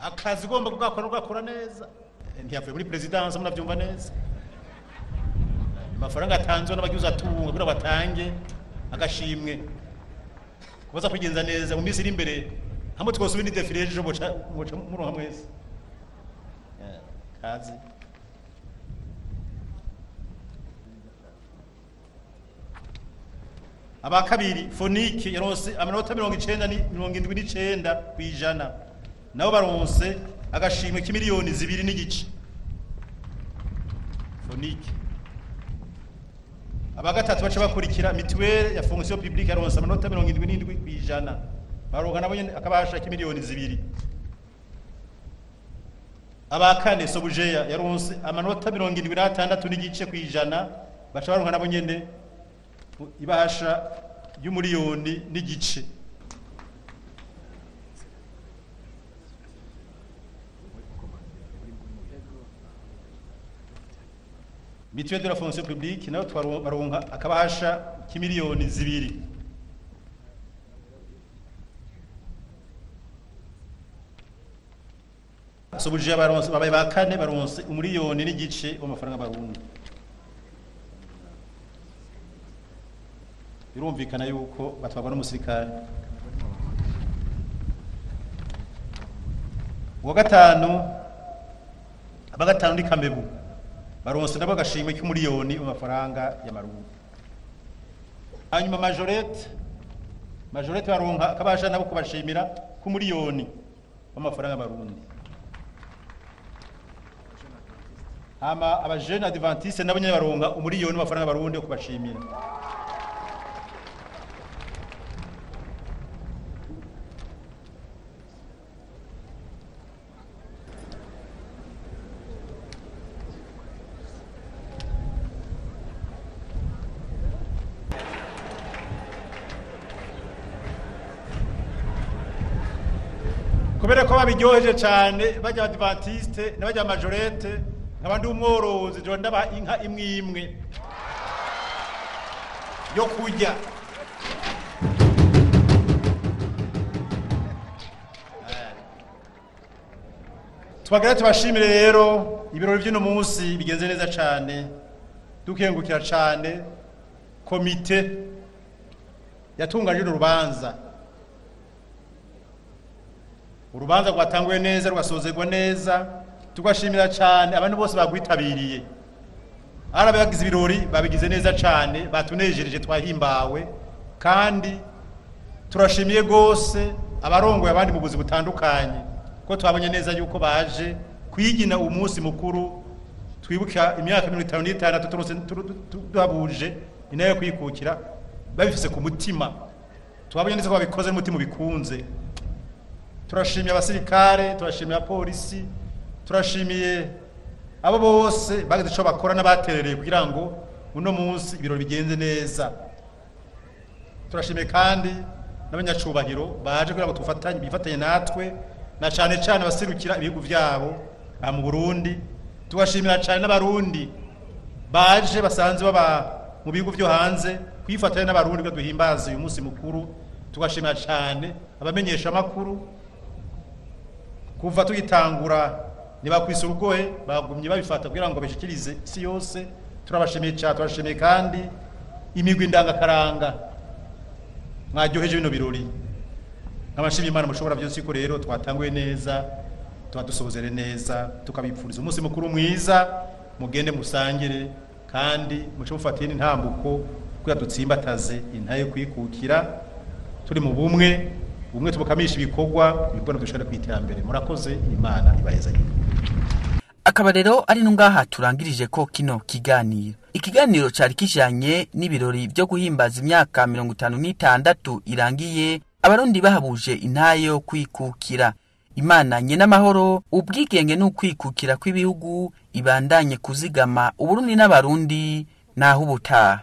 Akazi gomba kugakora neza. ntiyavuye muri presidence munavyumva neza amafaranga atanzwe n'abagize atunga kugira batange agashimwe kubaza kwigenza neza mu minsi iri imbere hamwe twosubira ni defilage ejo muronka mwese kazi aba kabiri Fonike yaronse amanota 79 kwijana nabo baronse agashimwe k'imiliyoni 2 n'igice Fonike aba gatatu baca bakurikira mituelle ya fonction publique yaronse amanota 77 kwijana baronka nabo nyene akabasha k'imiliyoni 2 aba kane Sobujeya yaronse amanota 76 n'igice kwijana baca baronka nabo nyene ibahasha y'umuriyoni n'igice mutuelle de la fonction publique nayo baronka akabahasha k'imiliyoni 2 Sobujeya baronse babaye bakane baronse umuriyoni n'igice w'amafaranga barundi birumvikana yuko batwagwa n'umusirikare uwa gatanu abagatanu ni Kamebu baronse nabo agashimwe k'umuriyoni w'amafaranga y'amarundi hanyuma majorete baronka akabasha nabo kubashimira k'umuriyoni w'amafaranga y'amarundi hama abajeune adventiste nabo nyene baronka umuriyoni w'amafaranga y'amarundi yo kubashimira kubera ko babiryoheje cyane bajya adventiste n'abajya majorete nk'abandi umworozi jo ndaba inka imwe yo kurya twagira tubashimire rero ibirori by'ino munsi bigenze neza cyane dukengukira cyane komite yatunganyije urubanza rwatanguye neza rwasozerwa neza tugashimira cyane abantu bose bagwitabiriye arabagize ibirori babigize neza cyane batunejereje twahimbawe kandi turashimiye gose abarongoye abandi mu buzi butandukanye ko twabonye neza yuko baje kwigina umunsi mukuru twibuka imyaka 56 turose duhabuje inayo kwikukira babifise ku mutima twabonye neza ko babikoze n'umutima bikunze turashimiye abasirikare turashimiye abapolisi turashimiye abo bose bagize ico bakora n'abaterereye kugira ngo uno munsi ibirori bigenze neza turashimiye kandi n'abanyacubahiro baje kugira ngo tufatanye bifatanye natwe na cyane cyane basirukira ibihugu vyabo mu Burundi tugashimira cyane n'abarundi baje basanze baba mu bihugu byo hanze kwifatanya n'abarundi ngo duhimbaze uyu munsi mukuru tugashimira cyane abamenyesha makuru kuva tuyitangura nibakwisa urugohe bagumye babifata kugira ngo bashikirize isi yose turabashimiye cyane turashimiye kandi imigwi ndangakaranga mwaryoheje bino birori nk'abashimye Imana mushobora byose ko rero twatanguye neza twadusozere neza tukabipfuriza umunsi mukuru mwiza mugende musangire kandi muco mufatiye n'intambuko kugira dutsimbataze intaye kwikukira turi mu bumwe tubakamisha ibikorwa dushaka kwiterambere murakoze Imana ibaheza nyine akaba rero ari nungaha turangirije ko kino ikiganiro cari kijanye n'ibirori byo guhimbaza imyaka 56 irangiye abarundi bahabuje intayo kwikukira Imana nyene amahoro ubwigenge n'ukwikukira kw'ibihugu ibandanye kuzigama Uburundi n'abarundi naho ubutaha